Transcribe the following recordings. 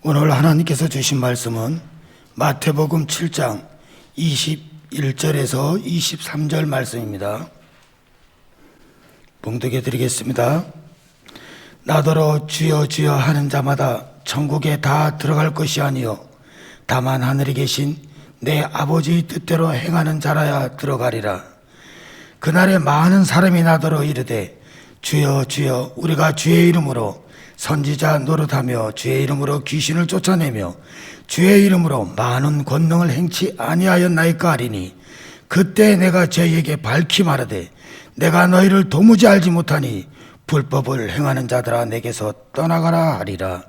오늘 하나님께서 주신 말씀은 마태복음 7장 21절에서 23절 말씀입니다. 봉독해 드리겠습니다. 나더러 주여 주여 하는 자마다 천국에 다 들어갈 것이 아니요 다만 하늘에 계신 내 아버지의 뜻대로 행하는 자라야 들어가리라. 그날에 많은 사람이 나더러 이르되 주여 주여 우리가 주의 이름으로 선지자 노릇하며 주의 이름으로 귀신을 쫓아내며 주의 이름으로 많은 권능을 행치 아니하였나이까 하리니 그때 내가 저희에게 밝히 말하되 내가 너희를 도무지 알지 못하니 불법을 행하는 자들아 내게서 떠나가라 하리라.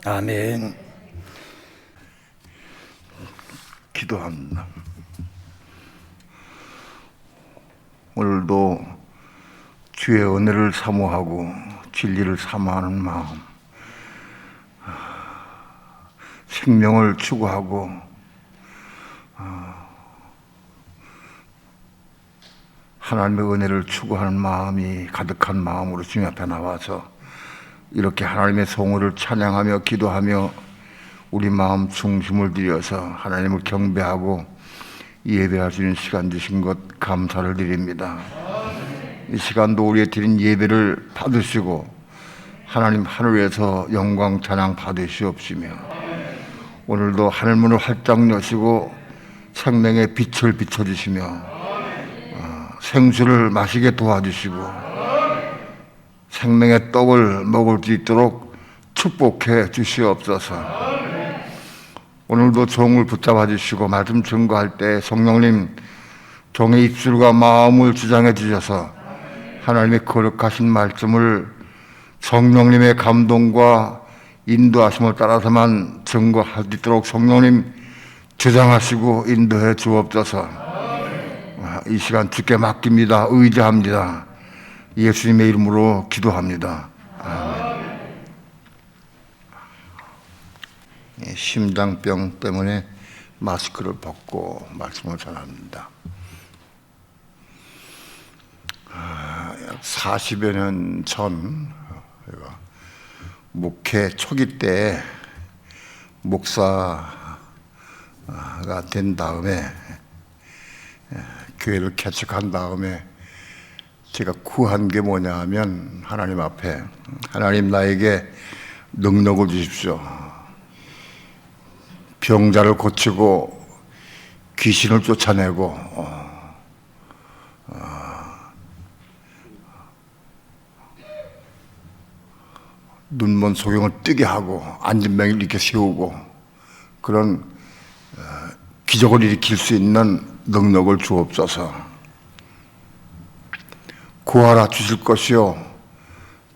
아멘. 기도합니다. 오늘도 주의 은혜를 사모하고 진리를 사모하는 마음, 생명을 추구하고 하나님의 은혜를 추구하는 마음이 가득한 마음으로 주님 앞에 나와서 이렇게 하나님의 성호를 찬양하며 기도하며 우리 마음 중심을 들여서 하나님을 경배하고 예배할 수 있는 시간 주신 것 감사를 드립니다. 이 시간도 우리의 드린 예배를 받으시고 하나님 하늘에서 영광 찬양 받으시옵시며 오늘도 하늘문을 활짝 여시고 생명의 빛을 비춰주시며 생수를 마시게 도와주시고 생명의 떡을 먹을 수 있도록 축복해 주시옵소서. 오늘도 종을 붙잡아 주시고 말씀 증거할 때 성령님 종의 입술과 마음을 주장해 주셔서 하나님의 거룩하신 말씀을 성령님의 감동과 인도하심을 따라서만 증거할 수 있도록 성령님 주장하시고 인도해 주옵소서. 이 시간 주께 맡깁니다. 의지합니다. 예수님의 이름으로 기도합니다. 아멘. 심장병 때문에 마스크를 벗고 말씀을 전합니다. 약 40여 년 전 목회 초기 때 목사가 된 다음에 교회를 개척한 다음에 제가 구한 게 뭐냐 하면 하나님 앞에 하나님 나에게 능력을 주십시오. 병자를 고치고 귀신을 쫓아내고 눈먼 소경을 뜨게 하고 앉은 병을 이렇게 세우고 그런 기적을 일으킬 수 있는 능력을 주옵소서. 구하라 주실 것이요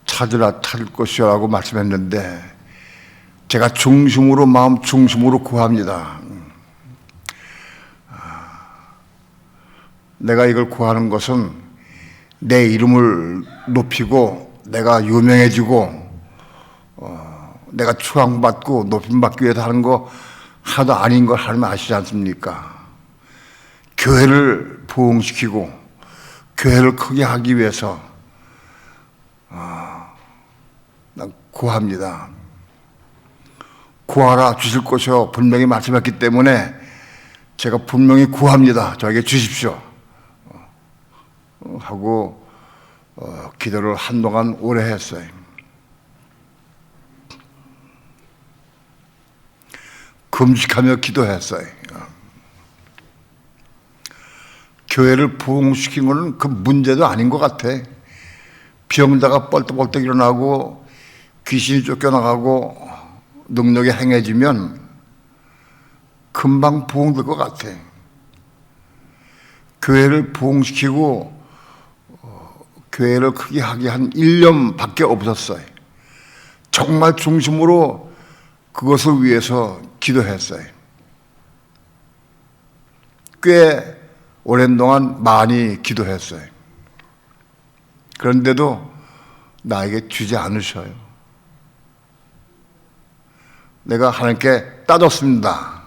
찾으라 찾을 것이요 라고 말씀했는데 제가 중심으로 마음 중심으로 구합니다. 내가 이걸 구하는 것은 내 이름을 높이고 내가 유명해지고 내가 추앙받고 높임받기 위해서 하는 거 하나도 아닌 걸 하나님 아시지 않습니까? 교회를 부흥시키고 교회를 크게 하기 위해서 난 구합니다. 구하라 주실 것이요 분명히 말씀했기 때문에 제가 분명히 구합니다. 저에게 주십시오 하고 기도를 한동안 오래 했어요. 금식하며 기도했어요. 교회를 부흥시킨 것은 그 문제도 아닌 것 같아. 병자가 뻘떡뻘떡 일어나고 귀신이 쫓겨나가고 능력이 행해지면 금방 부흥될 것 같아. 교회를 부흥시키고 교회를 크게 하게 한 1년밖에 없었어요. 정말 중심으로 그것을 위해서 기도했어요. 꽤 오랜 동안 많이 기도했어요. 그런데도 나에게 주지 않으셔요. 내가 하나님께 따졌습니다.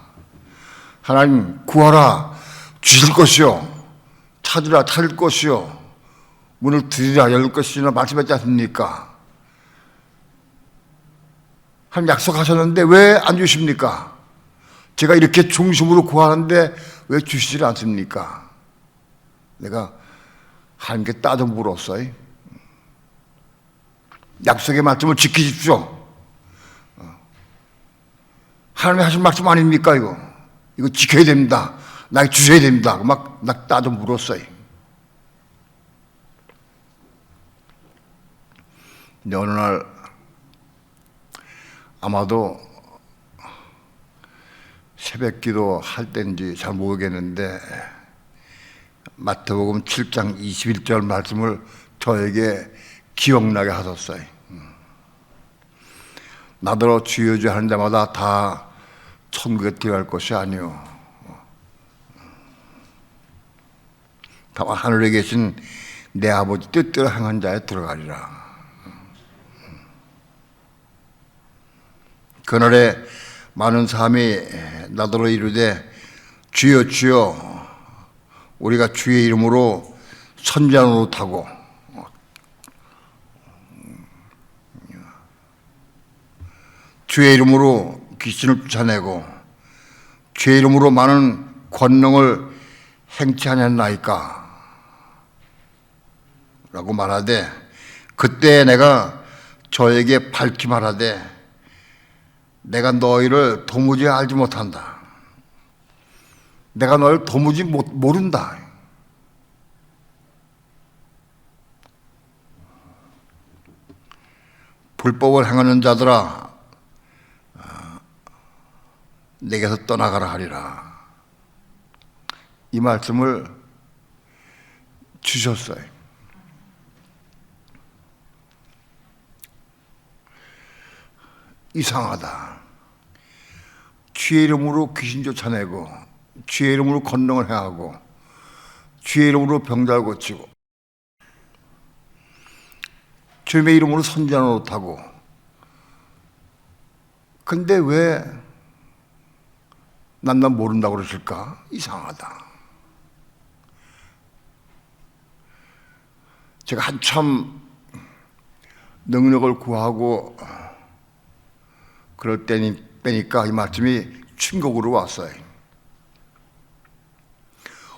하나님 구하라 주실 것이요 찾으라 찾을 것이요 문을 두드리라 열 것이나 말씀했지 않습니까? 하나님 약속하셨는데 왜 안 주십니까? 제가 이렇게 중심으로 구하는데 왜 주시질 않습니까? 내가 하나님께 따져 물었어요. 약속의 말씀을 지키십시오. 하나님이 하신 말씀 아닙니까? 이거 지켜야 됩니다. 나에게 주셔야 됩니다. 막 따져 물었어요. 근데 어느 날 아마도 새벽 기도 할 때인지 잘 모르겠는데 마태복음 7장 21절 말씀을 저에게 기억나게 하셨어요. 나더러 주여 주여 하는 자마다 다 천국에 들어갈 것이 아니요 다만 하늘에 계신 내 아버지 뜻대로 행한 자에 들어가리라. 그날에 많은 사람이 나더러 이르되 주여 주여 우리가 주의 이름으로 선지자 노릇하고 주의 이름으로 귀신을 쫓아내고 주의 이름으로 많은 권능을 행치 아니하나이까 라고 말하되 그때 내가 저에게 밝히 말하되 내가 너희를 도무지 알지 못한다. 내가 너희를 도무지 모른다. 불법을 행하는 자들아 내게서 떠나가라 하리라. 이 말씀을 주셨어요. 이상하다. 주의 이름으로 귀신 쫓아내고 주의 이름으로 권능을 행하고 주의 이름으로 병자를 고치고 주님의 이름으로 선지자 노릇하고 근데 왜 난 모른다고 그러실까? 이상하다. 제가 한참 능력을 구하고 그럴 때니까 이 말씀이 충격으로 왔어요.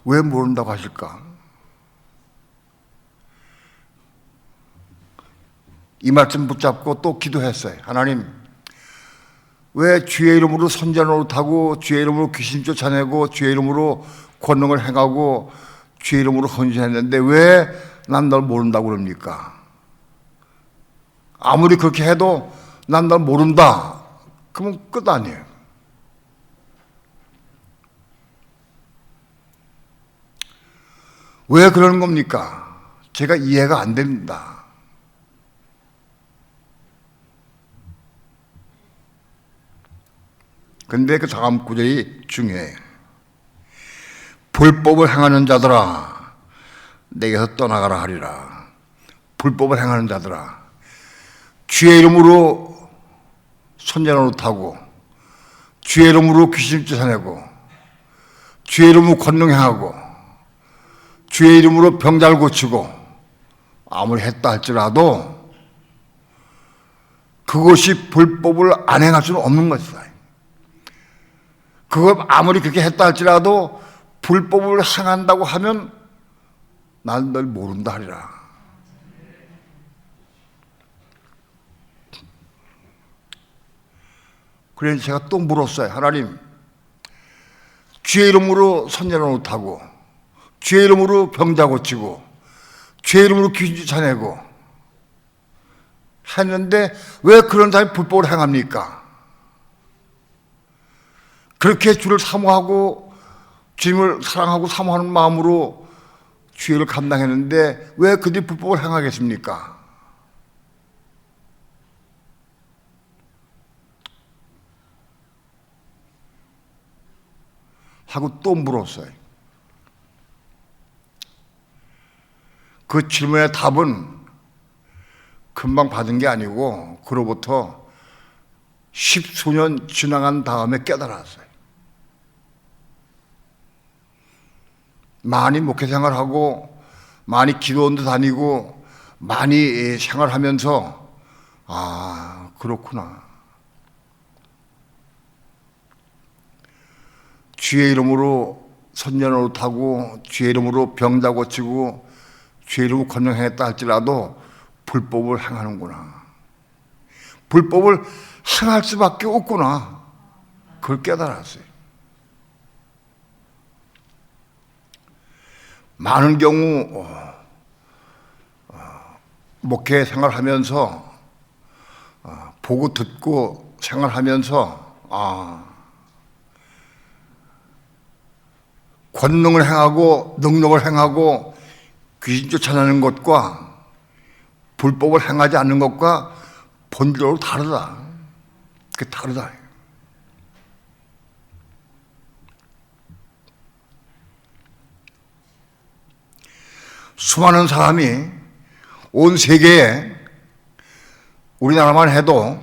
왜 모른다고 하실까? 이 말씀 붙잡고 또 기도했어요. 하나님, 왜 주의 이름으로 선지자 노릇하고 주의 이름으로 귀신 쫓아내고 주의 이름으로 권능을 행하고 주의 이름으로 헌신했는데 왜 난 널 모른다고 그럽니까? 아무리 그렇게 해도 난 널 모른다. 그러면 끝 아니에요. 왜 그러는 겁니까? 제가 이해가 안 됩니다. 근데 그 다음 구절이 중요해요. 불법을 행하는 자들아 내게서 떠나가라 하리라. 불법을 행하는 자들아 주의 이름으로 선지자 노릇하고 주의 이름으로 귀신 쫓아내고 주의 이름으로 권능 행하고 주의 이름으로 병자를 고치고 아무리 했다 할지라도 그것이 불법을 안 행할 수는 없는 것이다. 그걸 아무리 그렇게 했다 할지라도 불법을 행한다고 하면 난 널 모른다 하리라. 그래서 제가 또 물었어요. 하나님, 주의 이름으로 선지자 노릇하고 주의 이름으로 병자 고치고 주의 이름으로 귀신 쫓아내고 했는데 왜 그런 사람이 불법을 행합니까? 그렇게 주를 사모하고 주님을 사랑하고 사모하는 마음으로 주의를 감당했는데 왜 그들이 불법을 행하겠습니까? 하고 또 물었어요. 그 질문의 답은 금방 받은 게 아니고 그로부터 10수년 지나간 다음에 깨달았어요. 많이 목회 생활하고 많이 기도원도 다니고 많이 생활하면서 아 그렇구나. 주의 이름으로 선전노릇하고 주의 이름으로 병자 고치고 주의 이름으로 권능 행했다 할지라도 불법을 행하는구나. 불법을 행할 수밖에 없구나. 그걸 깨달았어요. 많은 경우 목회 생활하면서 보고 듣고 생활하면서 권능을 행하고 능력을 행하고 귀신 쫓아내는 것과 불법을 행하지 않는 것과 본질적으로 다르다. 그게 다르다. 수많은 사람이 온 세계에 우리나라만 해도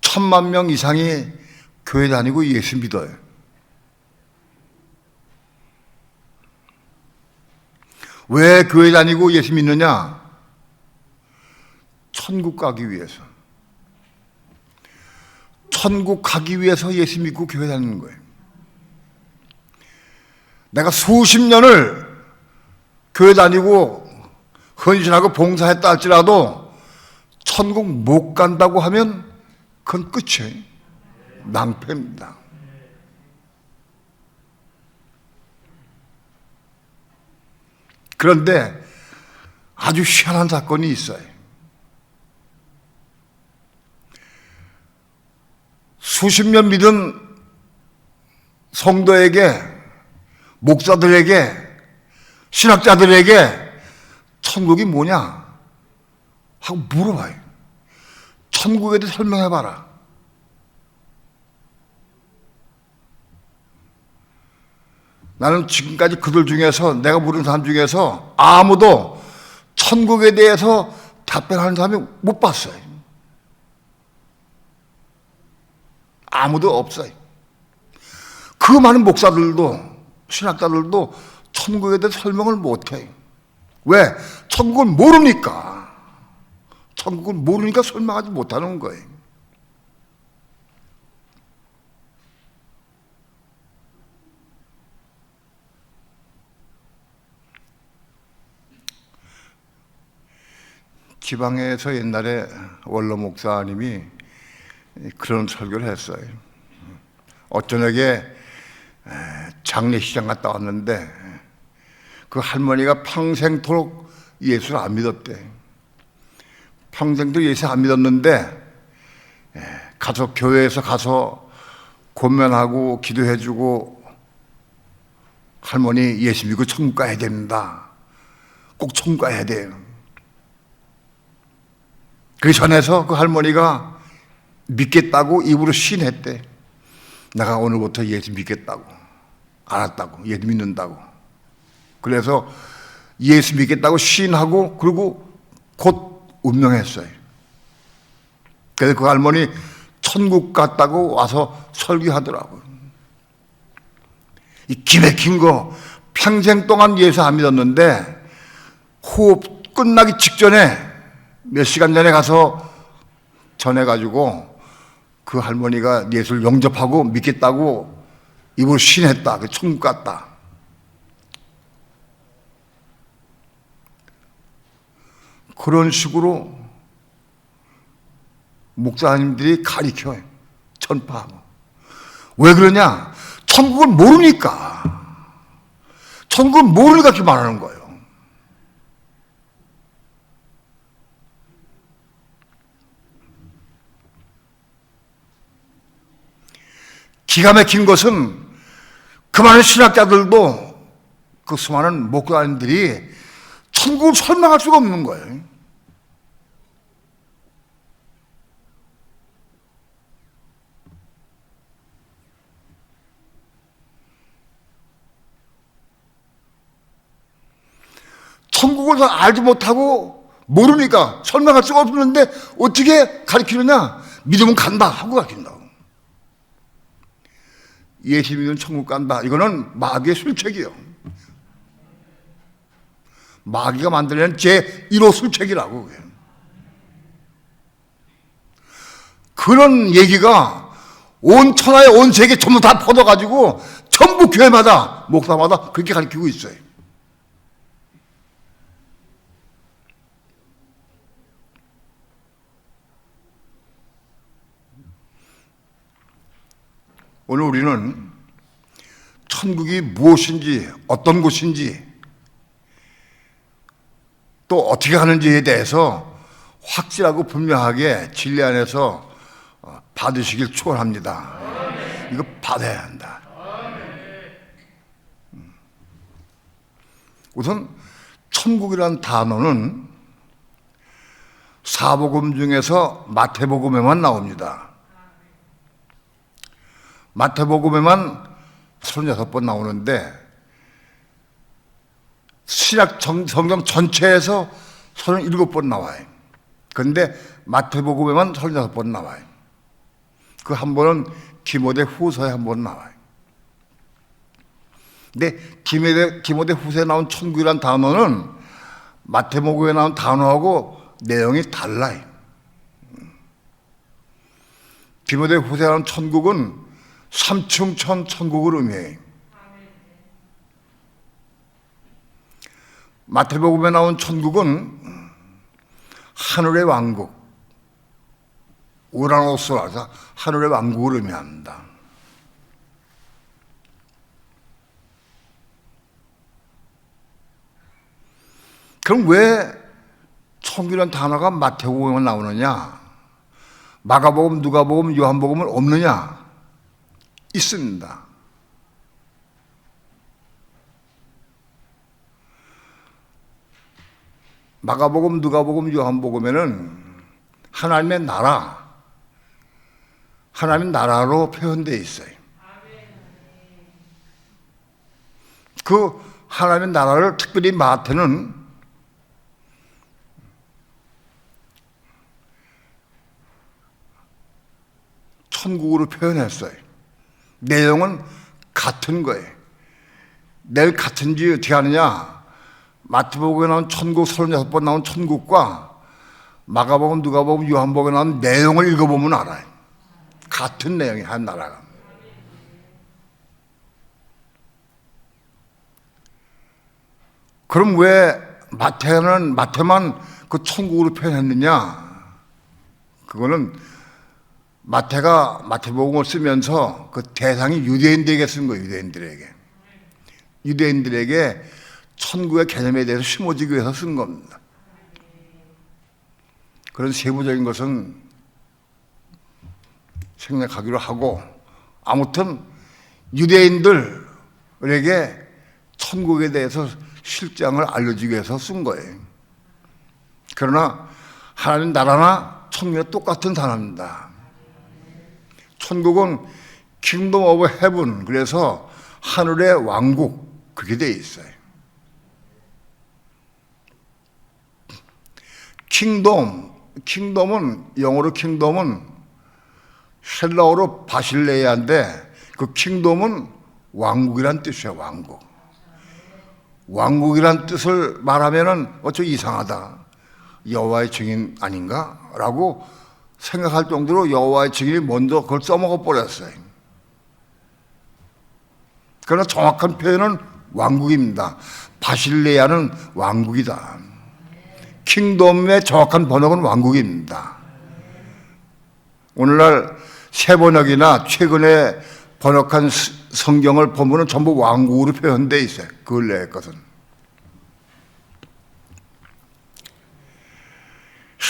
1,000만 명 이상이 교회 다니고 예수 믿어요. 왜 교회 다니고 예수 믿느냐? 천국 가기 위해서. 천국 가기 위해서 예수 믿고 교회 다니는 거예요. 내가 수십 년을 교회 다니고 헌신하고 봉사했다 할지라도 천국 못 간다고 하면 그건 끝이에요. 낭패입니다. 그런데 아주 희한한 사건이 있어요. 수십 년 믿은 성도에게, 목사들에게, 신학자들에게 천국이 뭐냐 하고 물어봐요. 천국에 대해 설명해봐라. 나는 지금까지 그들 중에서, 내가 물은 사람 중에서 아무도 천국에 대해서 답변하는 사람이 못 봤어요. 아무도 없어요. 그 많은 목사들도, 신학자들도 천국에 대해 설명을 못해요. 왜? 천국을 모르니까. 천국을 모르니까 설명하지 못하는 거예요. 지방에서 옛날에 원로 목사님이 그런 설교를 했어요. 어쩌녁에 장례식장 갔다 왔는데 그 할머니가 평생토록 예수를 안 믿었대. 평생도 예수 안 믿었는데 가서 교회에서 가서 권면하고 기도해주고 할머니 예수 믿고 천국 가야 됩니다. 꼭 천국 가야 돼요. 그 전에서 그 할머니가 믿겠다고 입으로 시인했대. 내가 오늘부터 예수 믿겠다고, 알았다고, 예수 믿는다고. 그래서 예수 믿겠다고 시인하고 그리고 곧 운명했어요. 그래서 그 할머니 천국 갔다고 와서 설교하더라고요. 이 기맥힌 거 평생 동안 예수 안 믿었는데 호흡 끝나기 직전에 몇 시간 전에 가서 전해가지고 그 할머니가 예수를 영접하고 믿겠다고 입으로 신했다. 그 천국 갔다. 그런 식으로 목사님들이 가르쳐요. 전파하고. 왜 그러냐? 천국을 모르니까. 천국을 모르니까 그렇게 말하는 거예요. 기가 막힌 것은 그 많은 신학자들도 그 수많은 목사님들이 천국을 설명할 수가 없는 거예요. 천국을 알지 못하고 모르니까 설명할 수가 없는데 어떻게 가르치느냐? 믿으면 간다 하고 가르친다고. 예수 믿으면 천국 간다. 이거는 마귀의 술책이요. 마귀가 만들어낸 제1호 술책이라고. 그런 얘기가 온 천하에 온 세계 전부 다 퍼져가지고 전부 교회마다 목사마다 그렇게 가르치고 있어요. 오늘 우리는 천국이 무엇인지 어떤 곳인지 또 어떻게 하는지에 대해서 확실하고 분명하게 진리 안에서 받으시길 축원합니다. 이거 받아야 한다. 우선 천국이라는 단어는 사복음 중에서 마태복음에만 나옵니다. 마태복음에만 36번 나오는데 신약 성경 전체에서 37번 나와요. 그런데 마태복음에만 36번 나와요. 그 한 번은 디모데 후서에 한 번 나와요. 근데 디모데 후서에 나온 천국이라는 단어는 마태복음에 나온 단어하고 내용이 달라요. 디모데 후서에 나온 천국은 삼층천 천국을 의미해요. 마태복음에 나온 천국은 하늘의 왕국, 우라노스라서 하늘의 왕국을 의미합니다. 그럼 왜 천국이라는 단어가 마태복음에 나오느냐? 마가복음, 누가복음, 요한복음은 없느냐? 있습니다. 마가복음, 누가복음, 요한복음에는 하나님의 나라, 하나님의 나라로 표현되어 있어요. 그 하나님의 나라를 특별히 마태는 천국으로 표현했어요. 내용은 같은 거예요. 내일 같은지 어떻게 하느냐? 마태복음에 나온 천국 36번 나온 천국과 마가복음, 누가복음, 요한복음에 나온 내용을 읽어보면 알아요. 같은 내용이 한 나라가. 그럼 왜 마태만 그 천국으로 표현했느냐? 그거는 마태가 마태복음을 쓰면서 그 대상이 유대인들에게 쓴 거예요. 유대인들에게 천국의 개념에 대해서 심어주기 위해서 쓴 겁니다. 그런 세부적인 것은 생략하기로 하고, 아무튼 유대인들에게 천국에 대해서 실장을 알려주기 위해서 쓴 거예요. 그러나 하나님 나라나 천국이 똑같은 단어입니다. 천국은 킹덤 오브 헤븐, 그래서 하늘의 왕국, 그렇게 되어 있어요. 킹덤은 영어로 킹덤은 헬라어로 바실레이아인데 그 킹덤은 왕국이란 뜻이에요. 왕국이란 뜻을 말하면은 어쩌 이상하다, 여호와의 증인 아닌가? 라고 생각할 정도로 여호와의 증인이 먼저 그걸 써먹어 버렸어요. 그러나 정확한 표현은 왕국입니다. 바실레아는 왕국이다. 킹덤의 정확한 번역은 왕국입니다. 오늘날 새 번역이나 최근에 번역한 성경을 보면 전부 왕국으로 표현되어 있어요. 그 근래의 것은.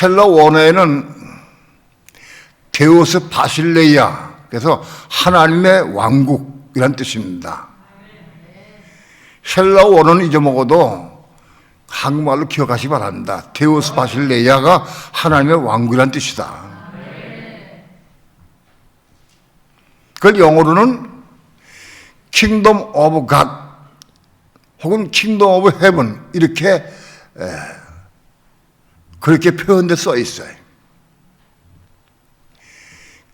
헬라 원어에는 데우스 바실레이아, 그래서 하나님의 왕국이란 뜻입니다. 헬라 원어는 잊어먹어도 한국말로 기억하시기 바랍니다. 데우스 바실레이아가 하나님의 왕국이란 뜻이다. 그걸 영어로는 킹덤 오브 갓 혹은 킹덤 오브 헤븐 이렇게 그렇게 표현돼 써 있어요.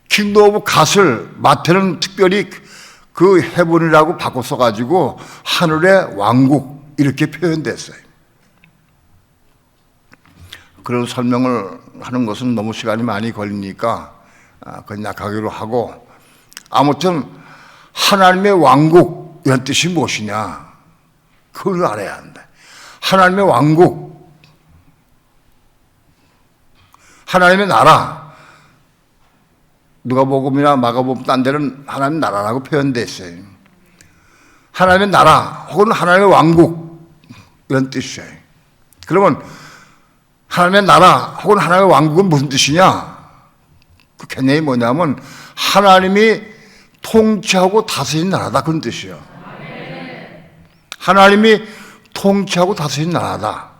킹덤 오브 갓을 마태는 특별히 그 헤븐이라고 바꿔 써가지고 하늘의 왕국 이렇게 표현됐어요. 그런 설명을 하는 것은 너무 시간이 많이 걸리니까 그냥 약하기로 하고, 아무튼 하나님의 왕국 이런 뜻이 무엇이냐? 그걸 알아야 한다. 하나님의 왕국, 하나님의 나라. 누가복음이나 마가복음 딴 데는 하나님의 나라라고 표현되어 있어요. 하나님의 나라 혹은 하나님의 왕국 이런 뜻이에요. 그러면 하나님의 나라 혹은 하나님의 왕국은 무슨 뜻이냐? 그 개념이 뭐냐면 하나님이 통치하고 다스리는 나라다 그런 뜻이에요. 하나님이 통치하고 다스리는 나라다.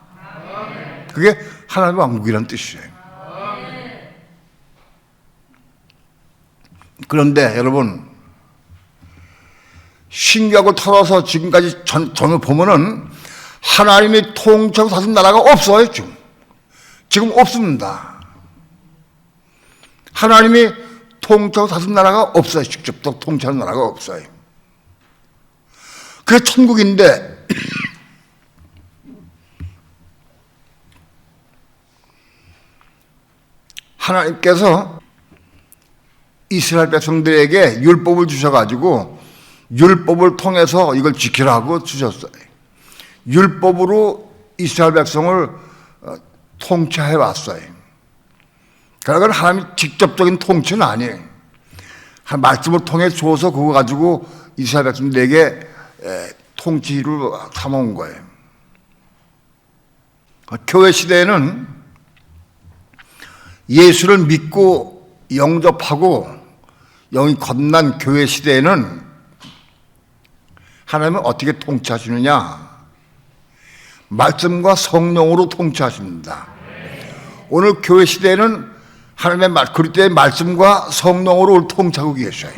그게 하나님의 왕국이라는 뜻이에요. 그런데 여러분, 신기하고 털어서 지금까지 전을 보면은 하나님이 통치하고 다스리는 나라가 없어요. 지금 없습니다. 하나님이 통치하고 다스리는 나라가 없어요. 직접 통치하는 나라가 없어요. 그게 천국인데 하나님께서 이스라엘 백성들에게 율법을 주셔가지고 율법을 통해서 이걸 지키라고 주셨어요. 율법으로 이스라엘 백성을 통치해 왔어요. 그러나 하나님이 직접적인 통치는 아니에요. 말씀을 통해 줘서 그거 가지고 이스라엘 백성들에게 통치를 삼아온 거예요. 교회 시대에는 예수를 믿고 영접하고 영이 건난 교회 시대에는 하나님은 어떻게 통치하시느냐? 말씀과 성령으로 통치하십니다. 오늘 교회 시대에는 하나님의 그리스도의 말씀과 성령으로 통치하고 계셔요.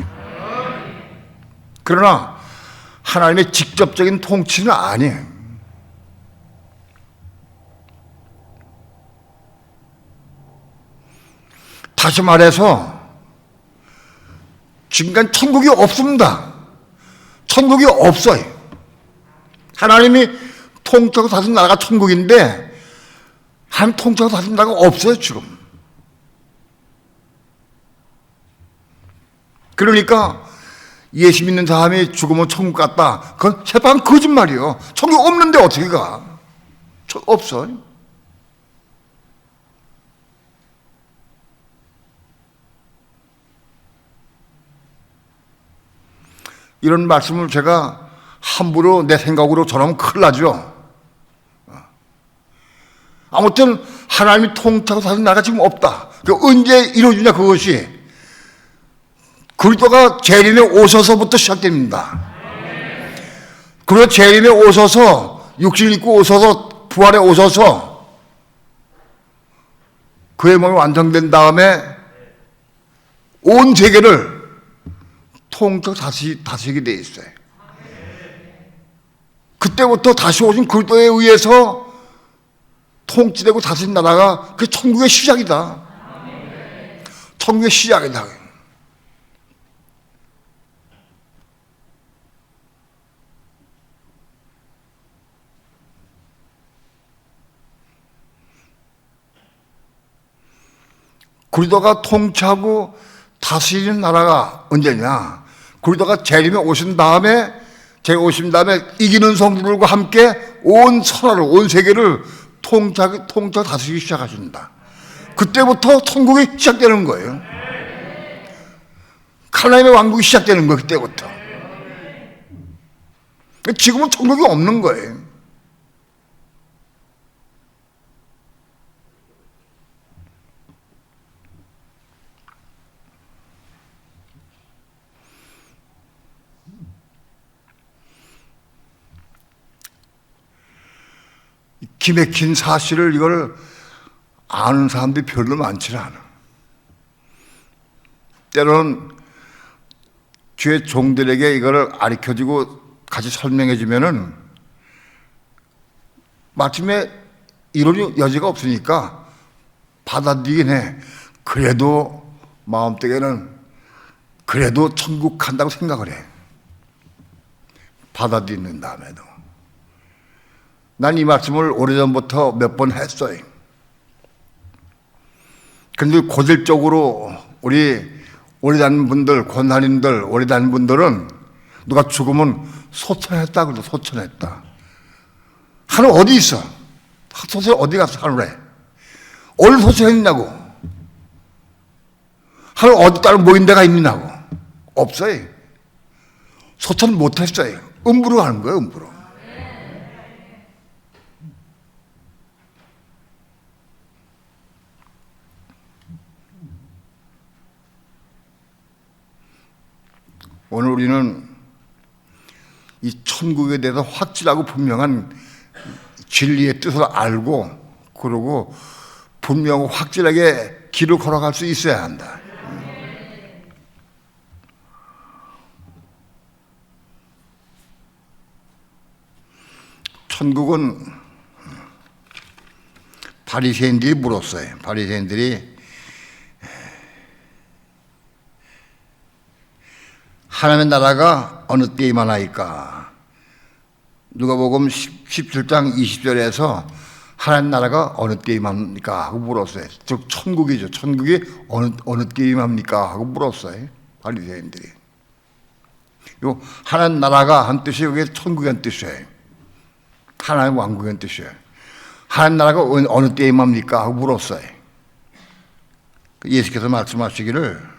그러나 하나님의 직접적인 통치는 아니에요. 다시 말해서 지금까지 천국이 없습니다. 천국이 없어요. 하나님이 통치하고 다스리는 나라가 천국인데 하나님 통치하고 다스리는 나라가 없어요 지금. 그러니까 예수 믿는 사람이 죽으면 천국 갔다. 그건 새빨간 거짓말이에요. 천국 없는데 어떻게 가? 없어요. 이런 말씀을 제가 함부로 내 생각으로 전하면 큰일 나죠. 아무튼 하나님이 통치하고 사는 나라가 지금 없다. 언제 이루어지냐 그것이 그리스도가 재림에 오셔서부터 시작됩니다. 그리고 재림에 오셔서 육신을 입고 오셔서 부활에 오셔서 그의 몸이 완성된 다음에 온 세계를 통치하고 다스리게 돼 있어요. 그때부터 다시 오신 그리스도에 의해서 통치되고 다스린 나라가 그 천국의 시작이다. 천국의 시작이다. 그리스도가 통치하고 다스리는 나라가 언제냐? 그리스도가 재림에 오신 다음에 이기는 성도들과 함께 온 천하를, 온 세계를 통치하고 다스리기 시작하신다. 그때부터 천국이 시작되는 거예요. 하나님의 왕국이 시작되는 거예요. 그때부터. 지금은 천국이 없는 거예요. 기맥힌 사실을 이걸 아는 사람들이 별로 많지 않아. 때로는 주의 종들에게 이거를 가르쳐주고 같이 설명해주면은 마침에 이론이 여지가 없으니까 받아들이긴 해. 그래도 마음속에는 그래도 천국 간다고 생각을 해. 받아들이는 다음에도. 난 이 말씀을 오래전부터 몇 번 했어요. 그런데 고질적으로 우리 오래 다닌 분들, 권한인들, 오래 다닌 분들은 누가 죽으면 소천했다 그러죠. 소천했다. 하늘 어디 있어? 소천 어디 갔어? 하늘에. 어디 소천했냐고. 하늘 어디 따로 모인 데가 있느냐고. 없어요. 소천 못했어요. 음부로 가는 거예요. 음부로. 오늘 우리는 이 천국에 대해서 확실하고 분명한 진리의 뜻을 알고 그러고 분명 확실하게 길을 걸어갈 수 있어야 한다. 천국은 바리새인들이 물었어요. 바리새인들이 하나님의 나라가 어느 때에 임하나이까? 누가복음 17장 20절에서 하나님 나라가 어느 때에 임합니까? 하고 물었어요. 즉 천국이죠. 천국이 어느 때에 임합니까? 하고 물었어요. 바리새인들이. 요 하나님 나라가 한 뜻이 여기 천국의 뜻이에요. 하나님 왕국의 뜻이에요. 하나님 나라가 어느 때에 임합니까? 하고 물었어요. 예수께서 말씀하시기를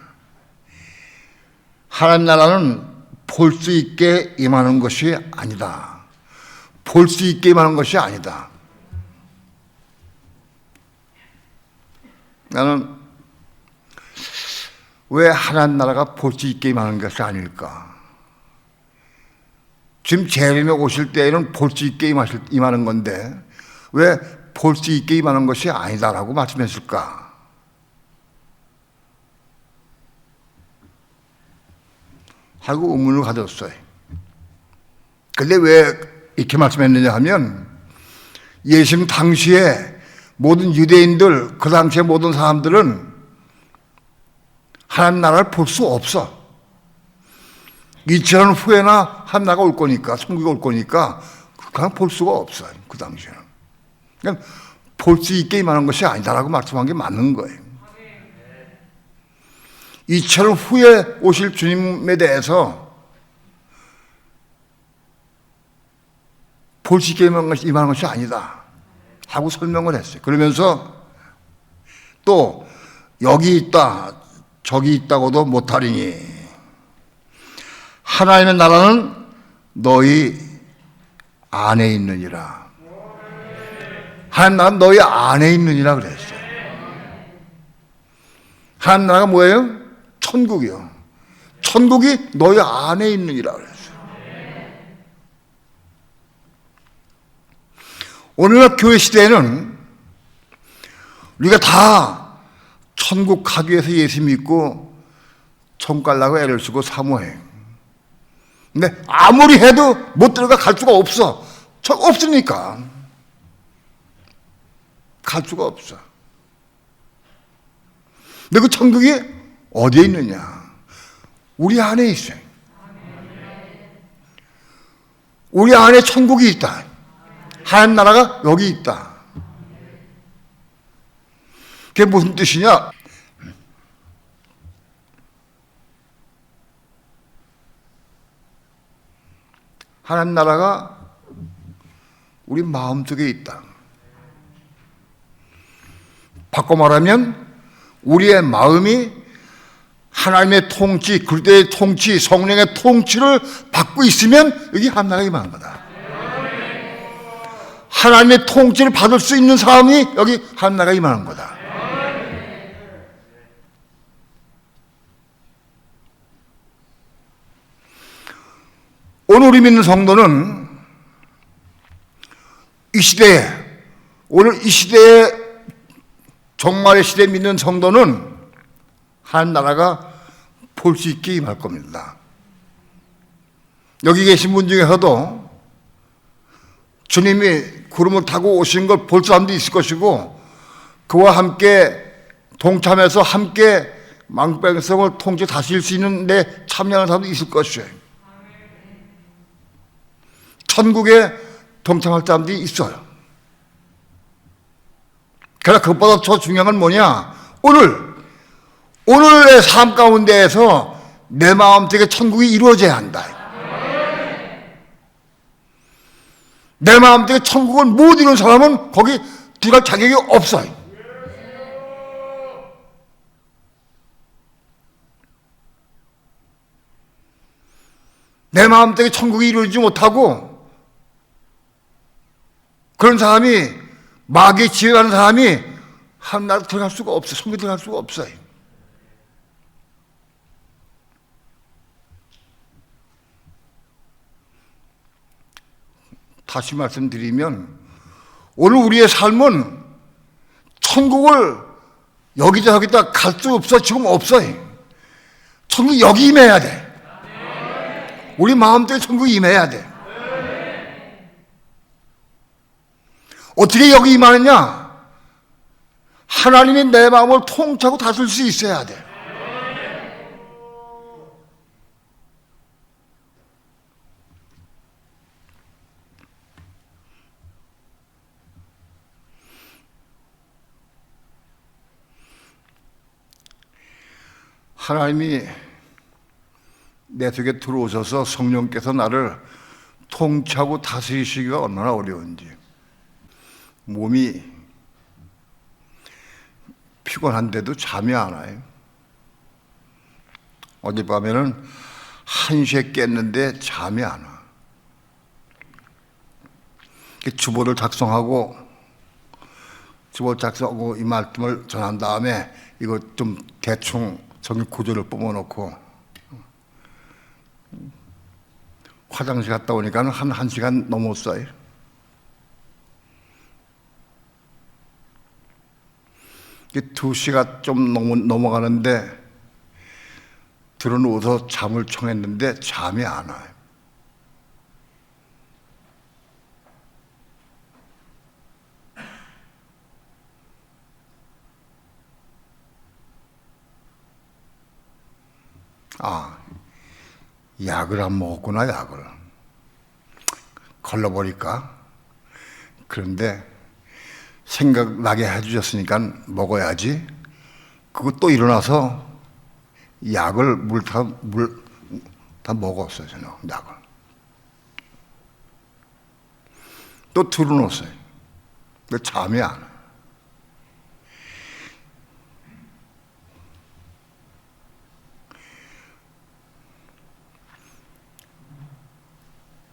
하나님 나라는 볼 수 있게 임하는 것이 아니다. 볼 수 있게 임하는 것이 아니다. 나는 왜 하나님 나라가 볼 수 있게 임하는 것이 아닐까? 지금 재림에 오실 때에는 볼 수 있게 임하는 건데 왜 볼 수 있게 임하는 것이 아니다라고 말씀했을까? 하고 의문을 가졌어요. 근데 왜 이렇게 말씀했느냐 하면 예수님 당시에 모든 유대인들, 그 당시에 모든 사람들은 하나님 나라를 볼 수 없어. 2000년 후에나 하나님 나라가 올 거니까, 천국이 올 거니까 그냥 볼 수가 없어요. 그 당시에는. 그냥 볼 수 있게 임하는 것이 아니다라고 말씀한 게 맞는 거예요. 2000년 후에 오실 주님에 대해서 볼 수 있게 임하는 것이 아니다 하고 설명을 했어요. 그러면서 또 여기 있다 저기 있다고도 못하리니 하나님의 나라는 너희 안에 있느니라. 하나님 나라는 너희 안에 있느니라 그랬어요. 하나님 나라가 뭐예요? 천국이요. 천국이 너희 안에 있느니라 그랬어요. 오늘날 교회 시대에는 우리가 다 천국 가기 위해서 예수 믿고 천국 가려고 애를 쓰고 사모해. 근데 아무리 해도 못 들어가 갈 수가 없어. 없으니까. 갈 수가 없어. 근데 그 천국이 어디에 있느냐? 우리 안에 있어요. 우리 안에 천국이 있다. 하나님 나라가 여기 있다. 그게 무슨 뜻이냐? 하나님 나라가 우리 마음속에 있다. 바꿔 말하면 우리의 마음이 하나님의 통치, 그리스도의 통치, 성령의 통치를 받고 있으면 여기 하나님 나라가 임하는 거다. 하나님의 통치를 받을 수 있는 사람이 여기 하나님 나라가 임하는 거다. 오늘 우리 믿는 성도는 이 시대에, 오늘 이 시대에 종말의 시대에 믿는 성도는 하나님 나라가 볼 수 있게 임할 겁니다. 여기 계신 분 중에서도 주님이 구름을 타고 오신 걸 볼 사람도 있을 것이고 그와 함께 동참해서 함께 망백성을 통치 다스릴 수 있는 데 참여하는 사람도 있을 것이에요. 천국에 동참할 사람들이 있어요. 그러나 그것보다 더 중요한 건 뭐냐? 오늘의 삶 가운데에서 내 마음속에 천국이 이루어져야 한다. 내 마음속에 천국을 못 이루는 사람은 거기 들어갈 자격이 없어요. 내 마음속에 천국이 이루어지지 못하고 그런 사람이 마귀의 지혜라는 사람이 하나도 들어갈 수가 없어요. 성경에 들어갈 수가 없어요. 다시 말씀드리면 오늘 우리의 삶은 천국을 여기저기다 갈 수 없어. 지금 없어요. 천국 여기 임해야 돼. 우리 마음대로 천국이 임해야 돼. 어떻게 여기 임하느냐? 하나님이 내 마음을 통째로 다스릴 수 있어야 돼. 하나님이 내 속에 들어오셔서 성령께서 나를 통치하고 다스리시기가 얼마나 어려운지. 몸이 피곤한데도 잠이 안 와요. 어젯밤에는 1시에 깼는데 잠이 안 와. 주보를 작성하고 이 말씀을 전한 다음에 이거 좀 대충 성경 구절을 뽑아놓고 화장실 갔다 오니까 한 1시간 넘었어요. 이게 2시가 좀 넘어가는데 들어누워서 잠을 청했는데 잠이 안 와요. 약을 안 먹었구나, 약을. 걸러버릴까? 그런데 생각나게 해주셨으니까 먹어야지. 그거 또 일어나서 약을 물 다 먹었어요, 저는 약을. 또 들어놓았어요. 근데 잠이 안 와.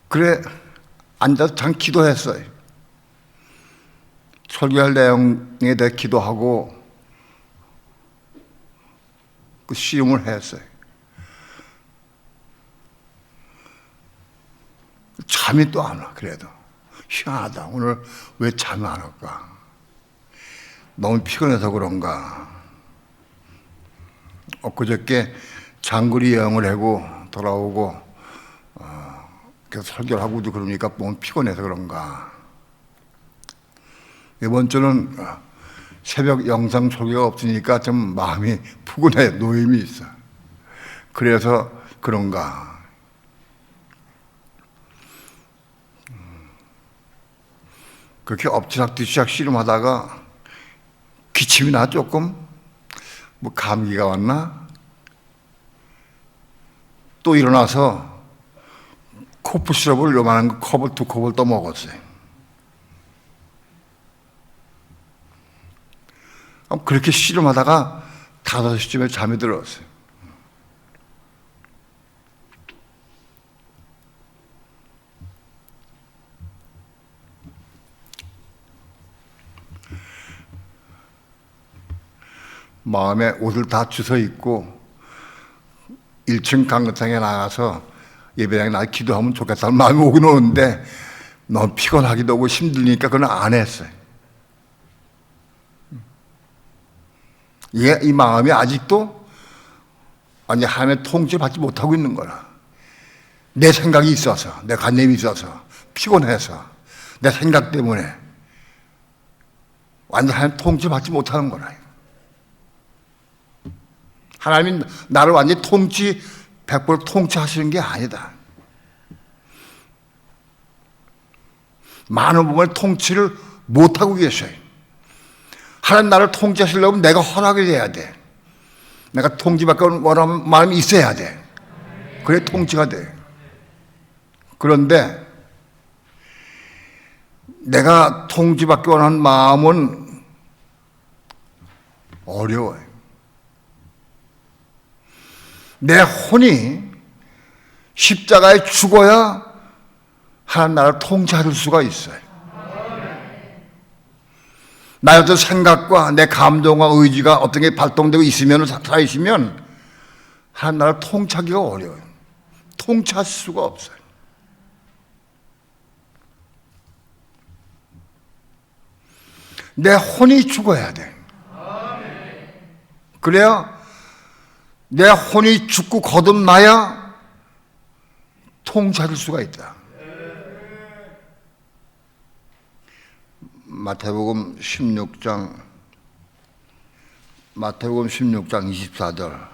그래 앉아서 잠 기도했어요. 설교할 내용에 대해 기도하고 그 시험을 했어요. 잠이 또 안 와. 그래도 희한하다. 오늘 왜 잠이 안 올까? 너무 피곤해서 그런가? 엊그저께 장거리 여행을 하고 돌아오고 계속 설교를 하고도 그러니까 너무 피곤해서 그런가? 이번 주는 새벽 영상 설교가 없으니까 좀 마음이 푸근해. 노임이 있어. 그래서 그런가? 그렇게 엎치락뒤치락 씨름하다가 기침이 나 조금? 뭐 감기가 왔나? 또 일어나서 코프 시럽을 요만한 거 컵을 2컵을 또 먹었어요. 그렇게 씨름하다가 5시쯤에 잠이 들었어요. 마음에 옷을 다 주워 입고 1층 강의장에 나가서 예배당에 나 기도하면 좋겠다는 마음이 오긴 오는데 너무 피곤하기도 하고 힘드니까 그건 안 했어요. 이 마음이 아직도 완전 하나님의 통치를 받지 못하고 있는 거라. 내 생각이 있어서, 내 관념이 있어서, 피곤해서, 내 생각 때문에 완전 하나님의 통치를 받지 못하는 거라. 하나님이 나를 완전히 100% 통치하시는 게 아니다. 많은 부분을 통치를 못하고 계셔요. 하나님 나를 통치하시려면 내가 허락을 해야 돼. 내가 통치받고 원하는 마음이 있어야 돼. 그래 통치가 돼. 그런데 내가 통치받기 원하는 마음은 어려워요. 내 혼이 십자가에 죽어야 하나님 나라를 통치할 수가 있어요. 나의 어떤 생각과 내 감동과 의지가 어떤 게 발동되고 있으면, 살아있으면 하나님 나라를 통치하기가 어려워요. 통치할 수가 없어요. 내 혼이 죽어야 돼. 그래야 내 혼이 죽고 거듭나야 통치할 수가 있다. 마태복음 16장 24절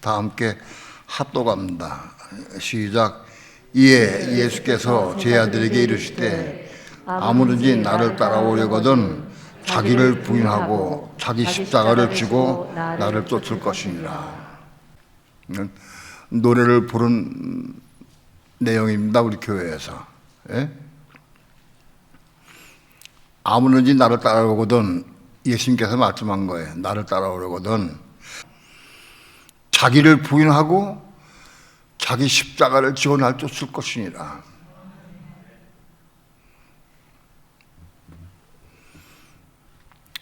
다 함께 합독합니다. 시작. 이에 예수께서 제 아들에게 이르시되 아무든지 나를 따라오려거든 자기를 부인하고 자기 십자가를 지고 나를 쫓을 것이니라. 노래를 부른 내용입니다. 우리 교회에서. 예? 아무든지 나를 따라오거든, 예수님께서 말씀한 거예요. 나를 따라오려거든 자기를 부인하고 자기 십자가를 지고 날 쫓을 것이니라.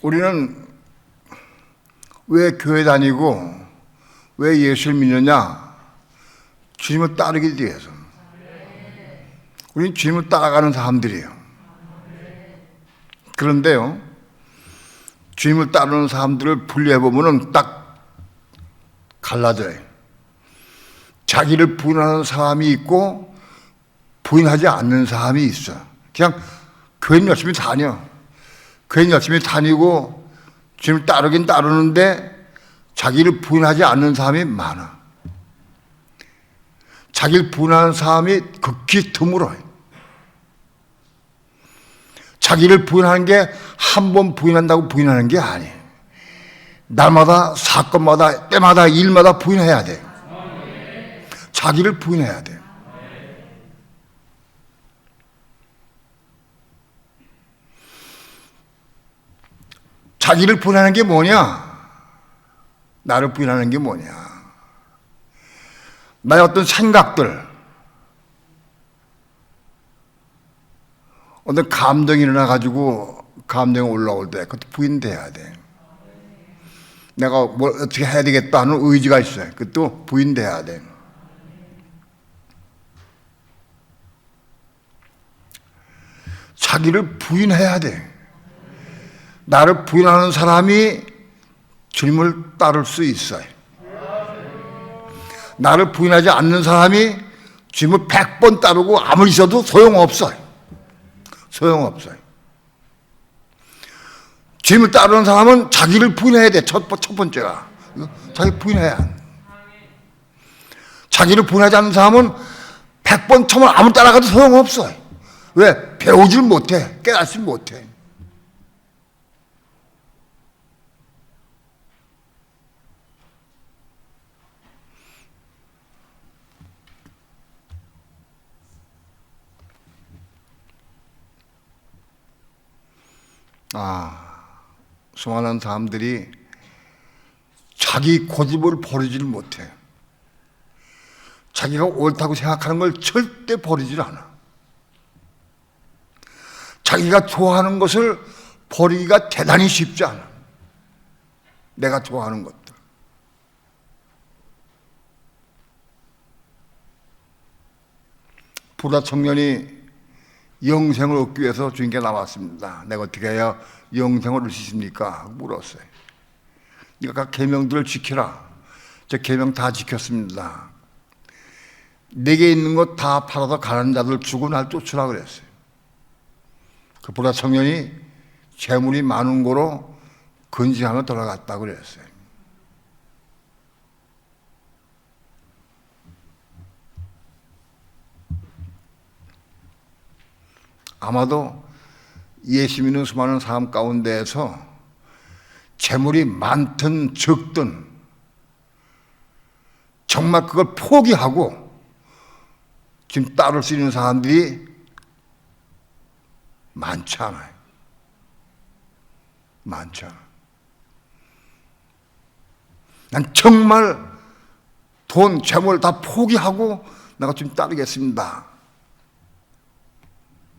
우리는 왜 교회 다니고 왜 예수를 믿느냐? 주님을 따르기 위해서. 우리는 주님을 따라가는 사람들이에요. 그런데요, 주님을 따르는 사람들을 분리해보면 딱 갈라져요. 자기를 부인하는 사람이 있고 부인하지 않는 사람이 있어. 그냥 교회는 열심히 다녀. 교회는 열심히 다니고 주님을 따르긴 따르는데 자기를 부인하지 않는 사람이 많아. 자기를 부인하는 사람이 극히 드물어요. 자기를 부인하는 게 한 번 부인한다고 부인하는 게 아니에요. 날마다, 사건마다, 때마다, 일마다 부인해야 돼. 자기를 부인해야 돼. 자기를 부인하는 게 뭐냐? 나를 부인하는 게 뭐냐? 나의 어떤 생각들, 어떤 감정이 일어나가지고 감정이 올라올 때 그것도 부인돼야 돼. 내가 뭘 어떻게 해야 되겠다 하는 의지가 있어요. 그것도 부인돼야 돼. 자기를 부인해야 돼. 나를 부인하는 사람이 주님을 따를 수 있어요. 나를 부인하지 않는 사람이 주님을 100번 따르고 아무리 있어도 소용없어요. 소용없어요. 주님을 따르는 사람은 자기를 부인해야 돼. 첫 번째가. 자기 부인해야 돼. 자기를 부인하지 않는 사람은 100번, 1000번 아무리 따라가도 소용없어요. 왜? 배우질 못해. 깨닫지 못해. 수많은 사람들이 자기 고집을 버리지를 못해. 자기가 옳다고 생각하는 걸 절대 버리질 않아. 자기가 좋아하는 것을 버리기가 대단히 쉽지 않아. 내가 좋아하는 것들. 부자 청년이 영생을 얻기 위해서 주님께 나왔습니다. 내가 어떻게 해야 영생을 얻을 수 있습니까? 물었어요. 네가 계명들을 지키라. 제 계명 다 지켰습니다. 내게 있는 것 다 팔아서 가난한 자들 주고 날 쫓으라 그랬어요. 그 부자 청년이 재물이 많은 거로 근심하며 돌아갔다 그랬어요. 아마도 예수 믿는 수많은 사람 가운데에서 재물이 많든 적든 정말 그걸 포기하고 지금 따를 수 있는 사람들이 많지 않아요. 많지 않아요. 난 정말 돈, 재물 다 포기하고 내가 좀 따르겠습니다.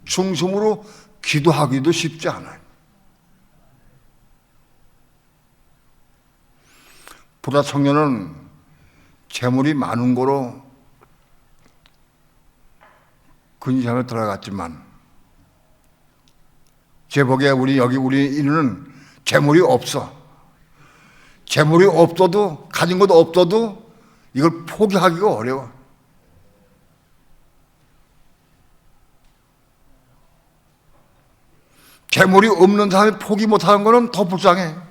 중심으로 기도하기도 쉽지 않아요. 부자 청년은 재물이 많은 거로 근심에 들어갔지만 제 보기에 우리 인은 재물이 없어. 재물이 없어도, 가진 것도 없어도 이걸 포기하기가 어려워. 재물이 없는 사람이 포기 못하는 거는 더 불쌍해.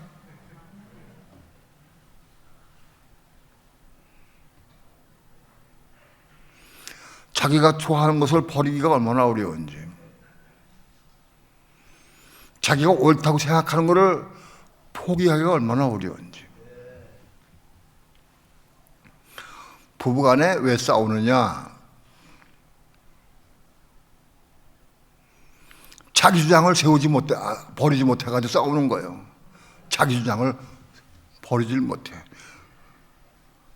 자기가 좋아하는 것을 버리기가 얼마나 어려운지, 자기가 옳다고 생각하는 것을 포기하기가 얼마나 어려운지. 부부간에 왜 싸우느냐? 자기 주장을 버리지 못해가지고 싸우는 거예요. 자기 주장을 버리질 못해.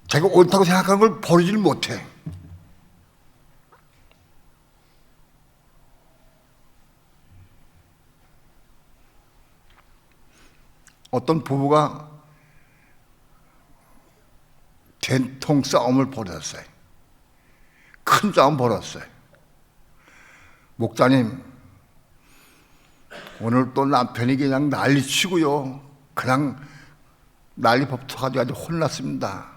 자기가 옳다고 생각하는 걸 버리질 못해. 어떤 부부가 된통 싸움을 벌였어요. 큰 싸움 벌였어요. 목사님, 오늘 또 남편이 그냥 난리치고요. 그냥 난리 법터가지고 아주 혼났습니다.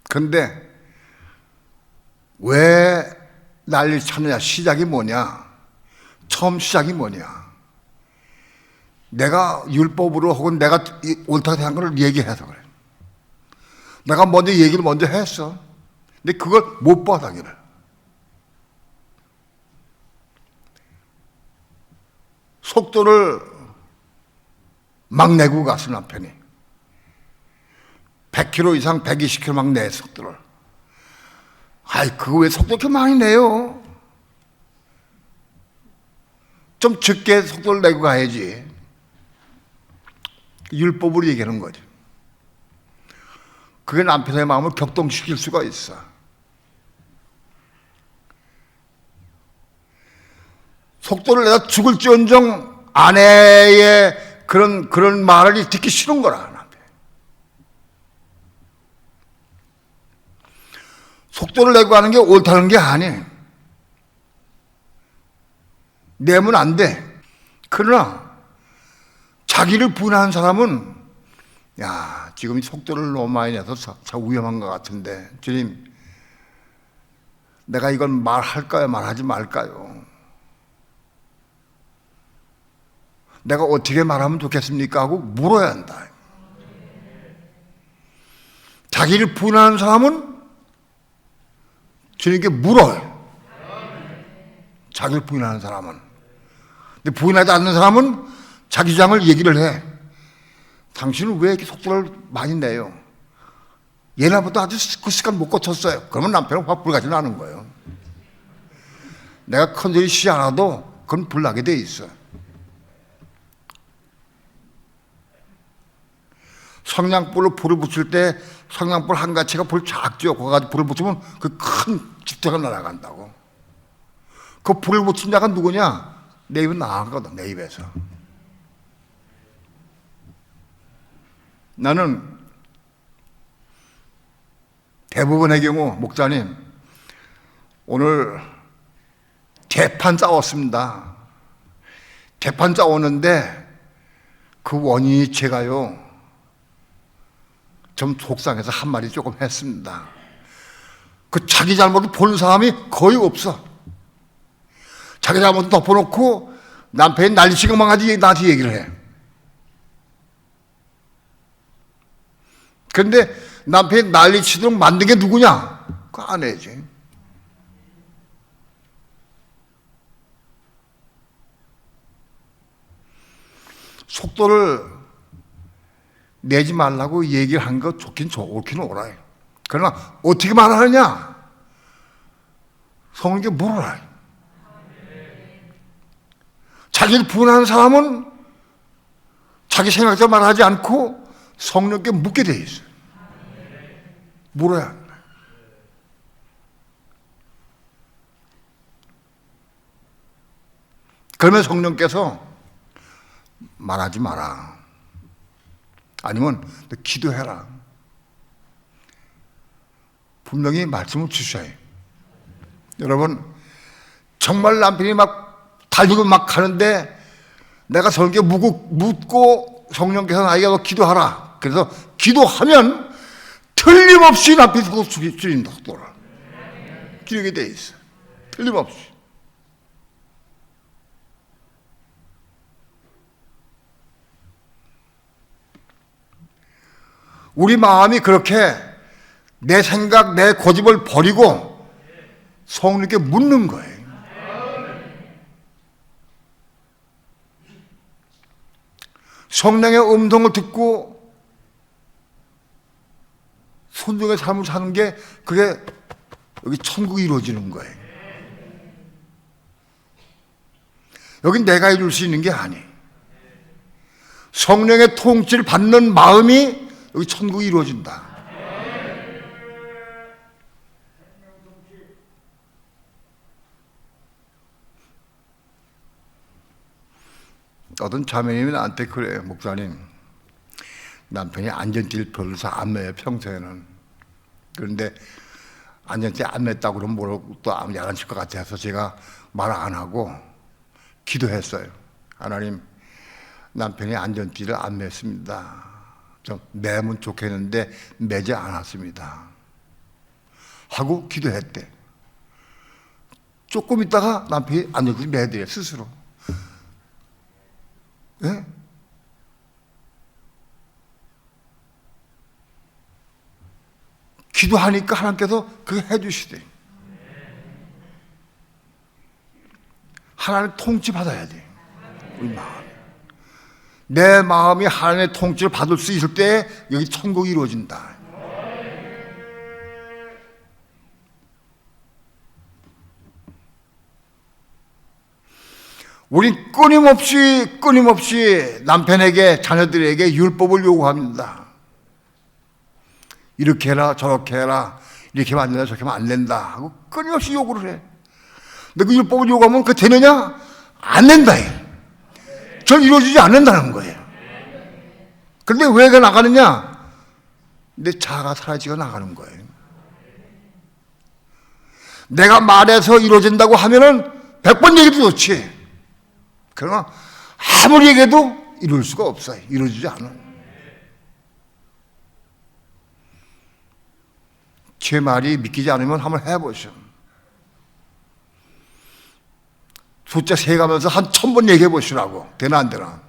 근데 왜 난리 쳤느냐? 시작이 뭐냐? 처음 시작이 뭐냐? 내가 율법으로 혹은 내가 옳다고 생각한 걸 얘기해서 그래. 내가 얘기를 먼저 했어. 근데 그걸 못 받아기를. 속도를 막 내고 갔어, 남편이. 100km 이상 120km 막 내, 속도를. 아이, 그거 왜 속도 이렇게 많이 내요? 좀 적게 속도를 내고 가야지. 율법으로 얘기하는 거죠. 그게 남편의 마음을 격동시킬 수가 있어. 속도를 내가 죽을지언정 아내의 그런 말을 듣기 싫은 거라, 남편. 속도를 내고 하는 게 옳다는 게 아니에요. 내면 안 돼. 그러나 자기를 부인하는 사람은, 야, 지금 속도를 너무 많이 내서 참 위험한 것 같은데, 주님, 내가 이건 말할까요? 말하지 말까요? 내가 어떻게 말하면 좋겠습니까? 하고 물어야 한다. 자기를 부인하는 사람은 주님께 물어요. 자기를 부인하는 사람은. 근데 부인하지 않는 사람은 자기 주장을 얘기를 해. 당신은 왜 이렇게 속도를 많이 내요? 예나보다 아주 그 습관 못 고쳤어요. 그러면 남편은 확 불가지 나는 거예요. 내가 컨디션이 쉬지 않아도 그건 불나게 돼 있어. 성냥불로 불을 붙일 때 성냥불 한 가치가 불 작죠. 그거 가지고 불을 붙이면 그 큰 집터가 날아간다고. 그 불을 붙인 자가 누구냐? 내 입은 나가거든, 내 입에서. 나는 대부분의 경우, 목사님, 오늘 대판 싸웠습니다. 대판 싸웠는데 그 원인이 제가요, 좀 속상해서 한마디 조금 했습니다. 그 자기 잘못을 보는 사람이 거의 없어. 자기 잘못을 덮어놓고 남편이 난리치고만 가지 나한테 얘기를 해. 근데 남편이 난리치도록 만든 게 누구냐? 그 아내지. 속도를 내지 말라고 얘기를 한 거 옳긴 옳아요. 그러나 어떻게 말하느냐? 성령께 물어라. 자기를 부인하는 사람은 자기 생각대로 말하지 않고 성령께 묻게 돼 있어요. 물어야 합니다. 그러면 성령께서 말하지 마라. 아니면 기도해라. 분명히 말씀을 주셔요. 여러분, 정말 남편이 막 달리고 막 가는데 내가 성령께 묻고 성령께서 나에게 너 기도하라. 그래서 기도하면 틀림없이 남편이 속도 줄인다. 속도를 줄이게 돼 있어. 틀림없이. 우리 마음이 그렇게 내 생각, 내 고집을 버리고 성령께 묻는 거예요. 성령의 음성을 듣고 순종의 삶을 사는 게 그게 여기 천국이 이루어지는 거예요. 여기 내가 이룰 수 있는 게 아니에요. 성령의 통치를 받는 마음이 여기 천국이 이루어진다. 어떤 자매님이 나한테 그래요. 목사님, 남편이 안전띠를 별로 안 매요, 평소에는. 그런데 안전띠 안 맸다고 그러면 뭐라고 또 야단칠 것 같아서 제가 말 안 하고 기도했어요. 하나님, 남편이 안전띠를 안 맸습니다. 좀 매면 좋겠는데 매지 않았습니다. 하고 기도했대. 조금 있다가 남편이 안전띠를 매대요, 스스로. 예? 기도하니까 하나님께서 그게 해주시대. 하나님 통치 받아야 돼. 우리 마음. 내 마음이 하나님의 통치를 받을 수 있을 때 여기 천국이 이루어진다. 우린 끊임없이 남편에게, 자녀들에게 율법을 요구합니다. 이렇게 해라, 저렇게 해라, 이렇게 하면 안 된다, 저렇게 하면 안 된다 하고 끊임없이 요구를 해. 근데 그 율법을 요구하면 그 되느냐? 안 된다. 전 이루어지지 않는다는 거예요. 그런데 왜 그 나가느냐? 내 자아가 사라지고 나가는 거예요. 내가 말해서 이루어진다고 하면은 100번 얘기도 좋지. 그러나 아무리 얘기해도 이룰 수가 없어요. 이루어지지 않아. 제 말이 믿기지 않으면 한번 해보시오. 숫자 세가면서 한 1000번 얘기해 보시라고. 되나 안 되나?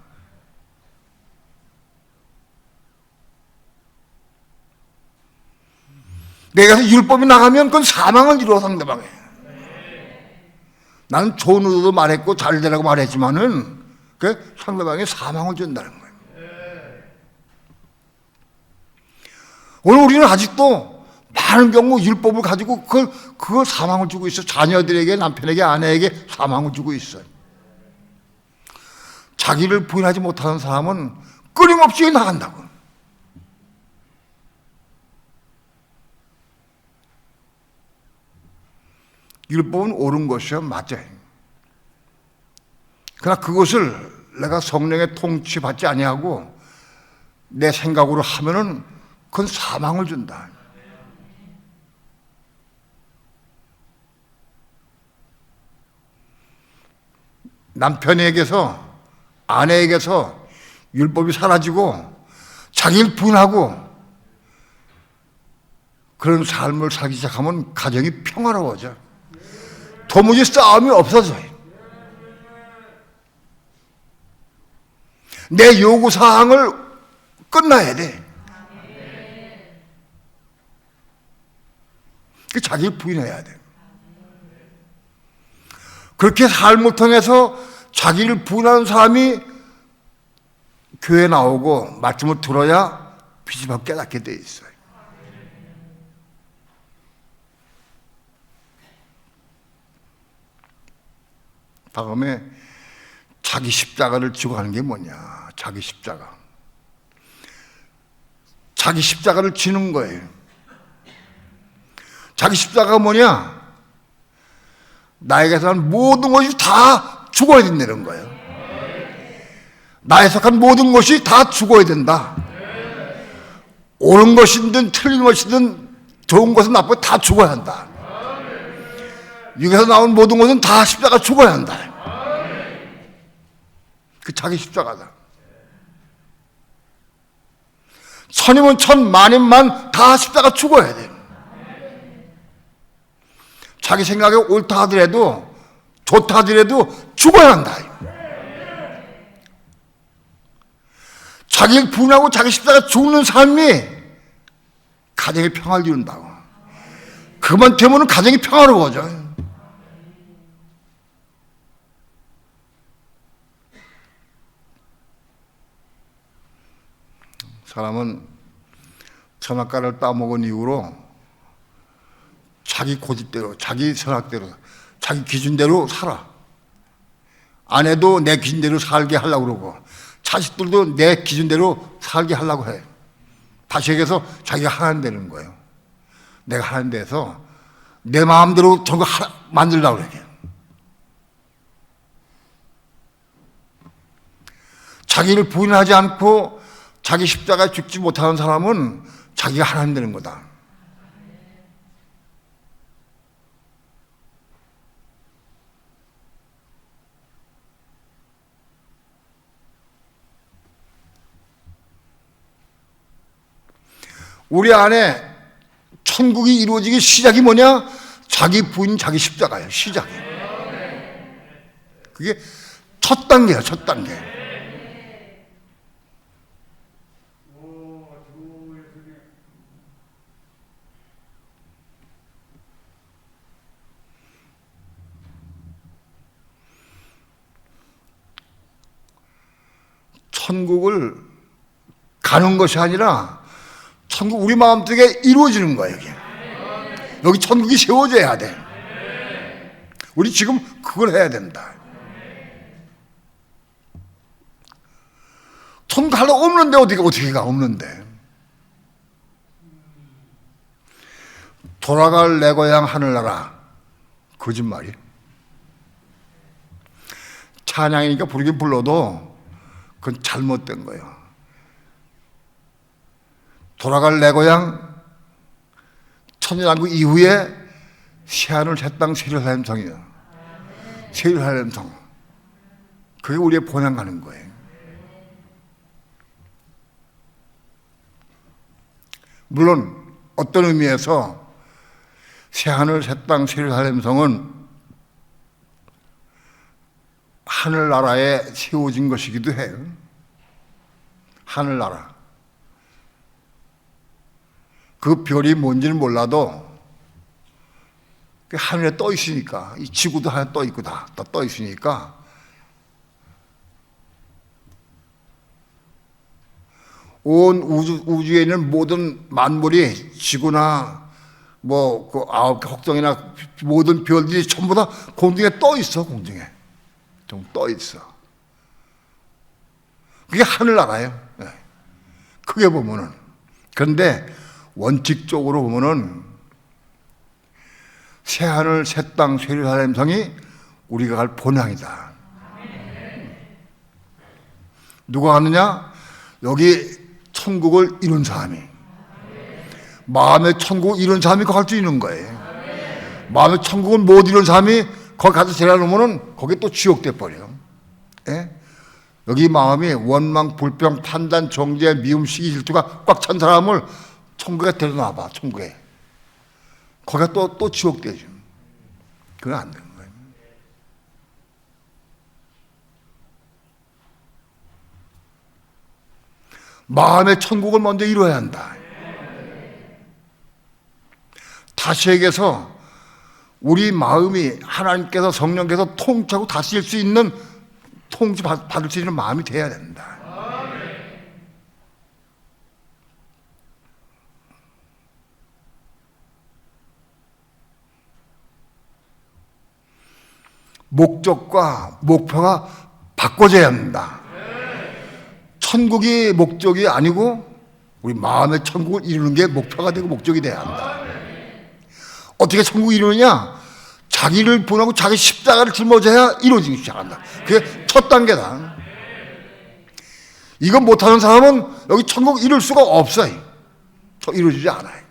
내가 율법이 나가면 그건 사망을 이루어 상대방에. 나는 좋은 의도도 말했고 잘 되라고 말했지만은 그 상대방에 사망을 준다는 거예요. 오늘 우리는 아직도 많은 경우 율법을 가지고 그걸 사망을 주고 있어. 자녀들에게, 남편에게, 아내에게 사망을 주고 있어요. 자기를 부인하지 못하는 사람은 끊임없이 나간다고. 율법은 옳은 것이요, 맞아요. 그러나 그것을 내가 성령의 통치받지 아니하고 내 생각으로 하면은 그건 사망을 준다. 남편에게서, 아내에게서 율법이 사라지고 자기를 부인하고 그런 삶을 살기 시작하면 가정이 평화로워져. 도무지 싸움이 없어져요. 내 요구사항을 끝나야 돼. 자기를 부인해야 돼. 그렇게 삶을 통해서 자기를 부인하는 사람이 교회에 나오고 말씀을 들어야 비집어 깨닫게 돼 있어요. 다음에 자기 십자가를 지고 가는 게 뭐냐? 자기 십자가. 자기 십자가를 지는 거예요. 자기 십자가가 뭐냐? 나에게 속한 모든 것이 다 죽어야 된다는 거예요. 나에 속한 모든 것이 다 죽어야 된다. 옳은 것이든 틀린 것이든 좋은 것은 나쁜 것 다 죽어야 한다. 여기서 나온 모든 것은 다 십자가 죽어야 한다. 그 자기 십자가다. 천이면 천, 만이면 다 십자가 죽어야 돼. 자기 생각에 옳다 하더라도 좋다 하더라도 죽어야 한다. 자기를 분하고 자기 십자가 죽는 삶이 가정의 평화를 이룬다고. 그만 되면 가정이 평화로워져. 사람은 선악과를 따먹은 이후로 자기 고집대로, 자기 선악대로, 자기 기준대로 살아. 아내도 내 기준대로 살게 하려고 그러고, 자식들도 내 기준대로 살게 하려고 해. 다시 얘기해서 자기가 하나님 되는 거예요. 내가 하나님 돼서 내 마음대로 저거 만들려고 그래. 자기를 부인하지 않고 자기 십자가에 죽지 못하는 사람은 자기가 하나님 되는 거다. 우리 안에 천국이 이루어지기 시작이 뭐냐? 자기 부인, 자기 십자가예요. 시작이. 그게 첫 단계야, 첫 단계. 천국을 가는 것이 아니라 천국 우리 마음속에 이루어지는 거예요. 여기 천국이 세워져야 돼. 우리 지금 그걸 해야 된다. 천국 하나 없는데 어떻게 가? 없는데. 돌아갈 내 고향 하늘나라. 거짓말이에요. 찬양이니까 부르긴 불러도 그건 잘못된 거예요. 돌아갈 내 고향 천년왕국 이후에 새하늘 새 땅 세일하는 성이에요. 세일하는 성. 그게 우리의 본향 가는 거예요. 물론 어떤 의미에서 새하늘 새 땅 세일하는 성은 하늘나라에 세워진 것이기도 해요. 하늘나라. 그 별이 뭔지는 몰라도 그 하늘에 떠 있으니까, 이 지구도 하나 떠 있고 다 떠 있으니까 온 우주에 있는 모든 만물이 지구나 뭐 그 아홉 개 혹성이나 모든 별들이 전부 다 공중에 떠 있어. 공중에 좀 떠 있어. 그게 하늘나라예요. 크게 보면은. 그런데 원칙적으로 보면은 새하늘 새 땅 세일하는 성이 우리가 갈 본향이다. 누가 가느냐? 여기 천국을 이룬 사람이, 마음의 천국을 이룬 사람이 갈 수 있는 거예요. 마음의 천국을 못 이룬 사람이 거기 가서 지나놓으면 거기 또 지옥 돼버려요. 예? 여기 마음이 원망, 불평, 판단, 정죄, 미움, 시기, 질투가 꽉 찬 사람을 천국에 데려놔봐. 천국에. 거기가 또 지옥 되죠. 그건 안 되는 거예요. 마음의 천국을 먼저 이루어야 한다. 다시 얘기해서 우리 마음이 하나님께서 성령께서 통치하고 다스릴 수 있는, 통치 받을 수 있는 마음이 돼야 된다. 목적과 목표가 바꿔져야 합니다. 천국이 목적이 아니고 우리 마음의 천국을 이루는 게 목표가 되고 목적이 돼야 한다. 어떻게 천국을 이루느냐? 자기를 분하고 자기 십자가를 짊어져야 이루어지기 시작한다. 그게 첫 단계다. 이거 못하는 사람은 여기 천국 이룰 수가 없어요. 이루어지지 않아요.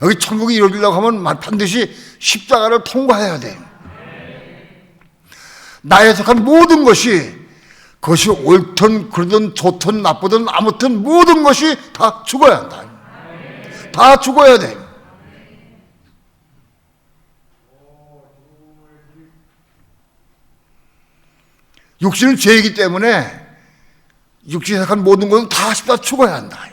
여기 천국이 이루어지려고 하면 반드시 십자가를 통과해야 돼. 나에 속한 모든 것이, 그것이 옳든 그러든 좋든 나쁘든 아무튼 모든 것이 다 죽어야 한다. 다 죽어야 돼. 육신은 죄이기 때문에 육신에 속한 모든 것은 다 십자가 죽어야 한다.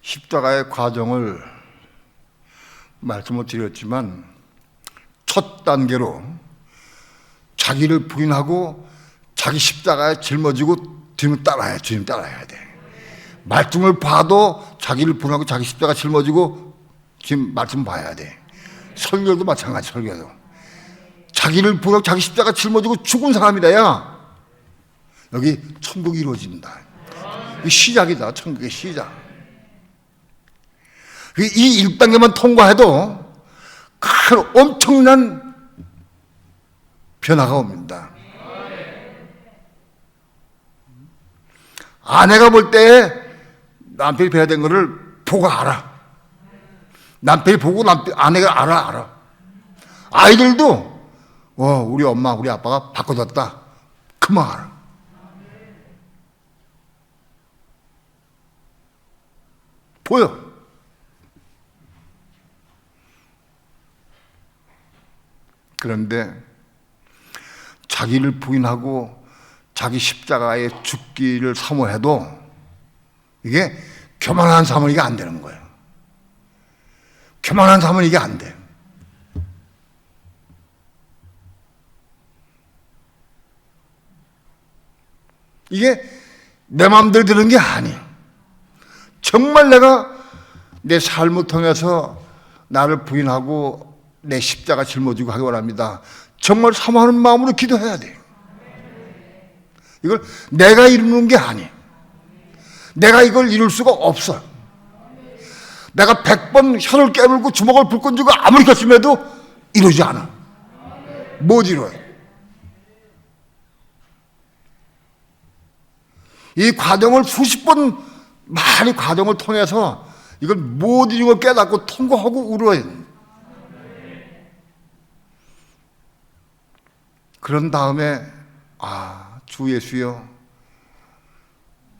십자가의 과정을 말씀을 드렸지만 첫 단계로 자기를 부인하고 자기 십자가에 짊어지고 주님 따라야 돼. 말씀을 봐도 자기를 부인하고 자기 십자가 짊어지고 지금 말씀 봐야 돼. 설교도 마찬가지. 설교도 자기를 부인하고 자기 십자가 짊어지고 죽은 사람이라야 여기 천국이 이루어진다. 이 시작이다. 천국의 시작. 이 1단계만 통과해도 큰 엄청난 변화가 옵니다. 아내가 볼 때 남편이 배야 된 거를 보고 알아. 남편이 보고 아내가 알아. 아이들도 우리 엄마 우리 아빠가 바꿔줬다. 그만 알아. 보여. 그런데 자기를 부인하고 자기 십자가에 죽기를 사모해도 이게 교만한 사람은 이게 안 되는 거예요. 교만한 사람은 이게 안 돼. 이게 내 마음대로 되는 게 아니야. 정말 내가 내 삶을 통해서 나를 부인하고 내 십자가 짊어지고 하기 원합니다. 정말 사모하는 마음으로 기도해야 돼. 이걸 내가 이루는 게 아니야. 내가 이걸 이룰 수가 없어. 내가 100번 혀를 깨물고 주먹을 불끈 쥐고 아무리 결심해도 이루지 않아. 못 이뤄요. 이 과정을 수십 번 많이 과정을 통해서 이걸 못 이루고 깨닫고 통과하고 울어요. 그런 다음에 주 예수여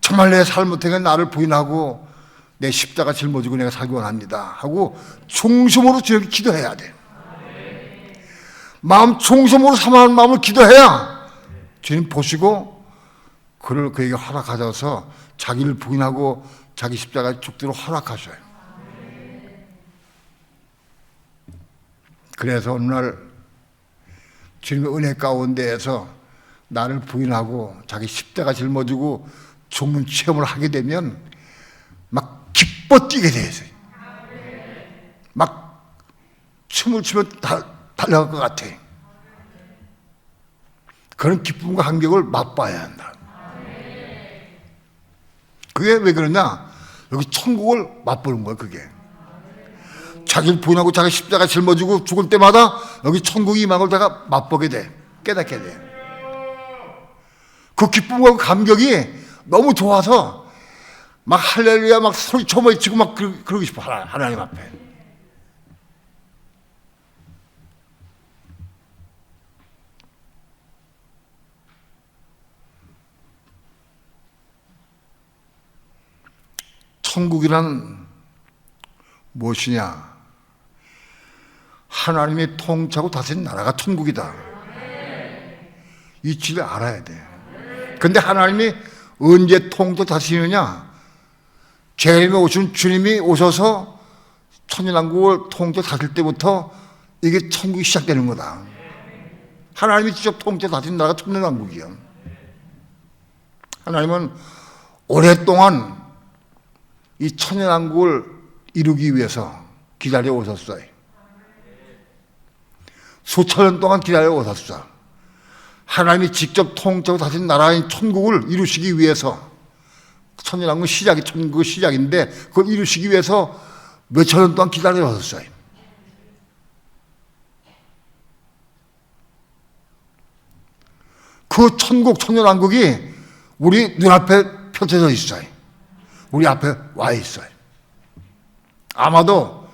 정말 내 삶을 통해 나를 부인하고 내 십자가 짊어지고 내가 살기 원합니다 하고 중심으로 주님께 기도해야 돼. 마음 중심으로 사모하는 마음을 기도해야 주님 보시고 그에게 허락하셔서 자기를 부인하고 자기 십자가에 죽도록 허락하셔요. 그래서 어느 날 주님의 은혜 가운데에서 나를 부인하고 자기 십자가 짊어지고 죽는 체험을 하게 되면 막 기뻐 뛰게 돼요. 막 춤을 추면 달려갈 것 같아. 그런 기쁨과 감격을 맛봐야 한다. 그게 왜 그러냐? 여기 천국을 맛보는 거야. 그게 자기를 부인하고 자기 십자가 짊어지고 죽을 때마다 여기 천국이 임한 걸 내가 맛보게 돼. 깨닫게 돼. 그 기쁨과 감격이 너무 좋아서 막 할렐루야 막 소리쳐 외치고 막 그러고 싶어. 하나님 앞에. 천국이란 무엇이냐? 하나님이 통치하고 다스리는 나라가 천국이다. 이 진리를 알아야 돼. 근데 하나님이 언제 통치 다스리느냐? 제일에 오신 주님이 오셔서 천연왕국을 통치 다스릴 때부터 이게 천국이 시작되는 거다. 하나님이 직접 통치하신 나라가 천년왕국이야. 하나님은 오랫동안 이 천년왕국을 이루기 위해서 기다려 오셨어요. 수천 년 동안 기다려 오셨어. 하나님이 직접 통치하고 다신 나라인 천국을 이루시기 위해서, 천년왕국 시작이 천국 시작인데 그걸 이루시기 위해서 몇천 년 동안 기다려 오셨어요. 그 천국 천년왕국이 우리 눈앞에 펼쳐져 있어요. 우리 앞에 와 있어요. 아마도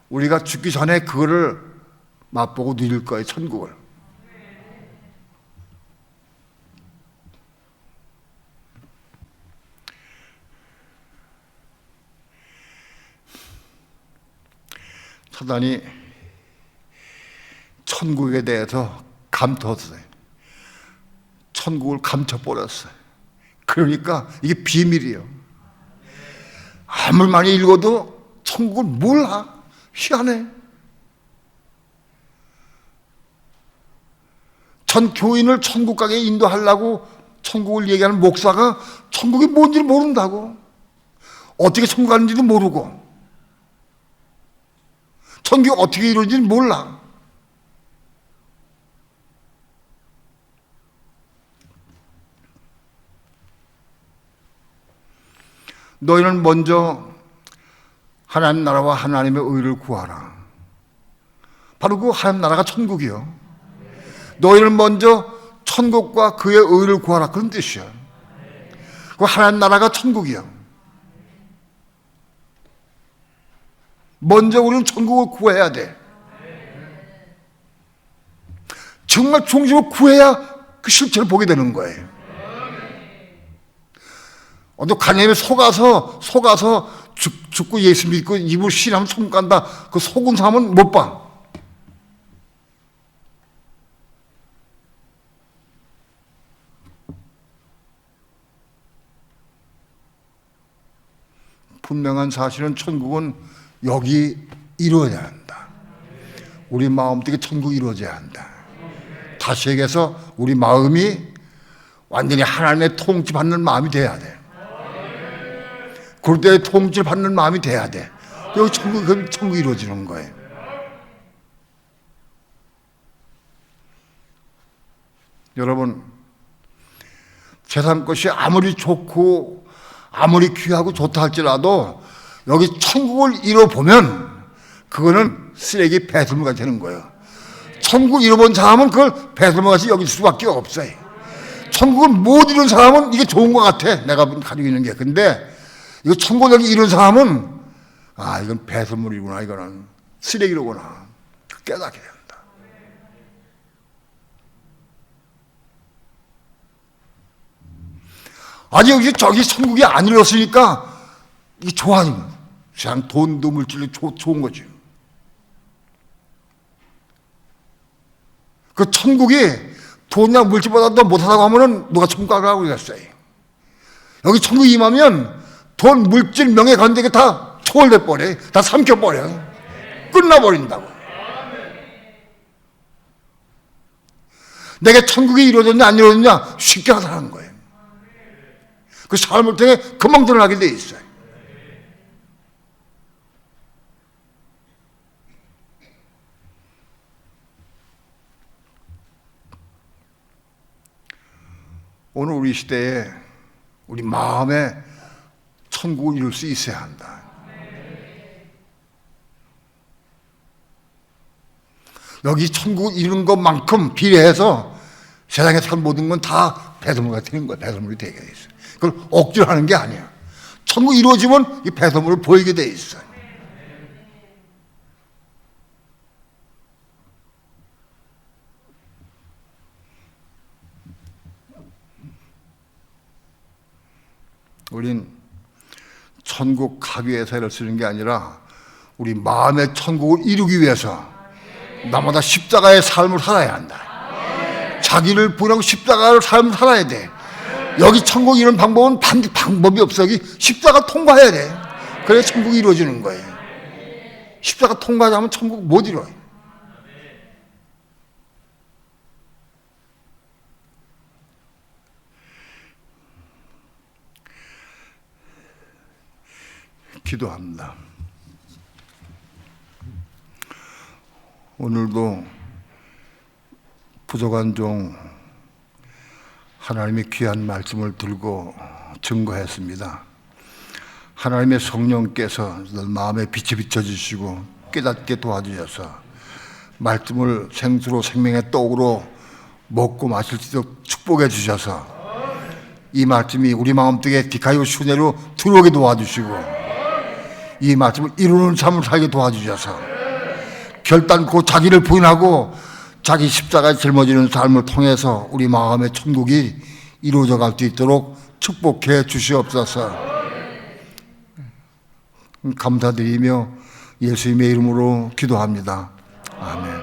우리가 죽기 전에 그거를 맛보고 누릴 거예요, 천국을. 사단이 천국에 대해서 감췄어요. 천국을 감춰버렸어요. 그러니까 이게 비밀이에요. 아무리 많이 읽어도 천국을 몰라. 희한해. 전 교인을 천국 가게 인도하려고 천국을 얘기하는 목사가 천국이 뭔지를 모른다고. 어떻게 천국 가는지도 모르고 천국이 어떻게 이루어지는지 몰라. 너희는 먼저 하나님 나라와 하나님의 의를 구하라. 바로 그 하나님 나라가 천국이요. 너희는 먼저 천국과 그의 의를 구하라. 그런 뜻이야. 그 하나님 나라가 천국이야. 먼저 우리는 천국을 구해야 돼. 정말 중심으로 구해야 그 실체를 보게 되는 거예요. 너 간염에 속아서 죽고 예수 믿고 입을 신하면 천국 간다. 그 속은 사람은 못 봐. 분명한 사실은 천국은 여기 이루어져야 한다. 우리 마음속에 천국이 이루어져야 한다. 다시 얘기해서 우리 마음이 완전히 하나님의 통치받는 마음이 돼야 돼. 그럴 때 통치를 받는 마음이 돼야 돼. 여기 천국이 이루어지는 거예요. 여러분, 세상 것이 아무리 좋고 아무리 귀하고 좋다 할지라도 여기 천국을 이뤄보면 그거는 쓰레기 배설물같이 되는 거예요. 천국을 이뤄본 사람은 그걸 배설물같이 여길 수밖에 없어요. 천국을 못 이룬 사람은 이게 좋은 것 같아. 내가 가지고 있는 게. 근데 이거 천국을 여기 이룬 사람은 이건 배설물이구나. 이거는 쓰레기로구나. 깨닫게 된다. 아직 여기 저기 천국이 안 이뤘으니까 이게 좋아지는 세상 돈도 물질도 좋은 거지. 그 천국이 돈이나 물질보다 더 못하다고 하면은 누가 천국 가라고 그랬어요. 여기 천국 임하면 돈, 물질, 명예 가운데 이게 다 초월돼 버려. 다 삼켜버려. 끝나버린다고. 내게 천국이 이루어졌냐 안 이루어졌냐 쉽게 하라는 거예요. 그 삶을 통해 금방 드러나게 돼 있어요. 오늘 우리 시대에 우리 마음에 천국을 이룰 수 있어야 한다. 여기 천국을 이루는 것만큼 비례해서 세상에 산 모든 건 다 배설물이 되는 거야. 배설물이 되게 돼 있어요. 그걸 억지로 하는 게 아니야. 천국 이루어지면 이 배설물을 보이게 돼 있어요. 우린 천국 가기 위해서 애를 쓰는 게 아니라 우리 마음의 천국을 이루기 위해서 나마다 십자가의 삶을 살아야 한다. 자기를 부인하고 십자가를 삶을 살아야 돼. 여기 천국 이루는 방법은 방법이 없어. 여기 십자가 통과해야 돼. 그래야 천국이 이루어지는 거예요. 십자가 통과하지 않으면 천국 못 이뤄요. 기도합니다. 오늘도 부족한 종 하나님의 귀한 말씀을 들고 증거했습니다. 하나님의 성령께서 늘 마음에 빛이 비춰주시고 깨닫게 도와주셔서 말씀을 생수로 생명의 떡으로 먹고 마실 수 있도록 축복해 주셔서 이 말씀이 우리 마음속에 디카요 슈네로 들어오게 도와주시고 이 말씀을 이루는 삶을 살게 도와주셔서 결단코 자기를 부인하고 자기 십자가에 짊어지는 삶을 통해서 우리 마음의 천국이 이루어져 갈 수 있도록 축복해 주시옵소서. 감사드리며 예수님의 이름으로 기도합니다. 아멘.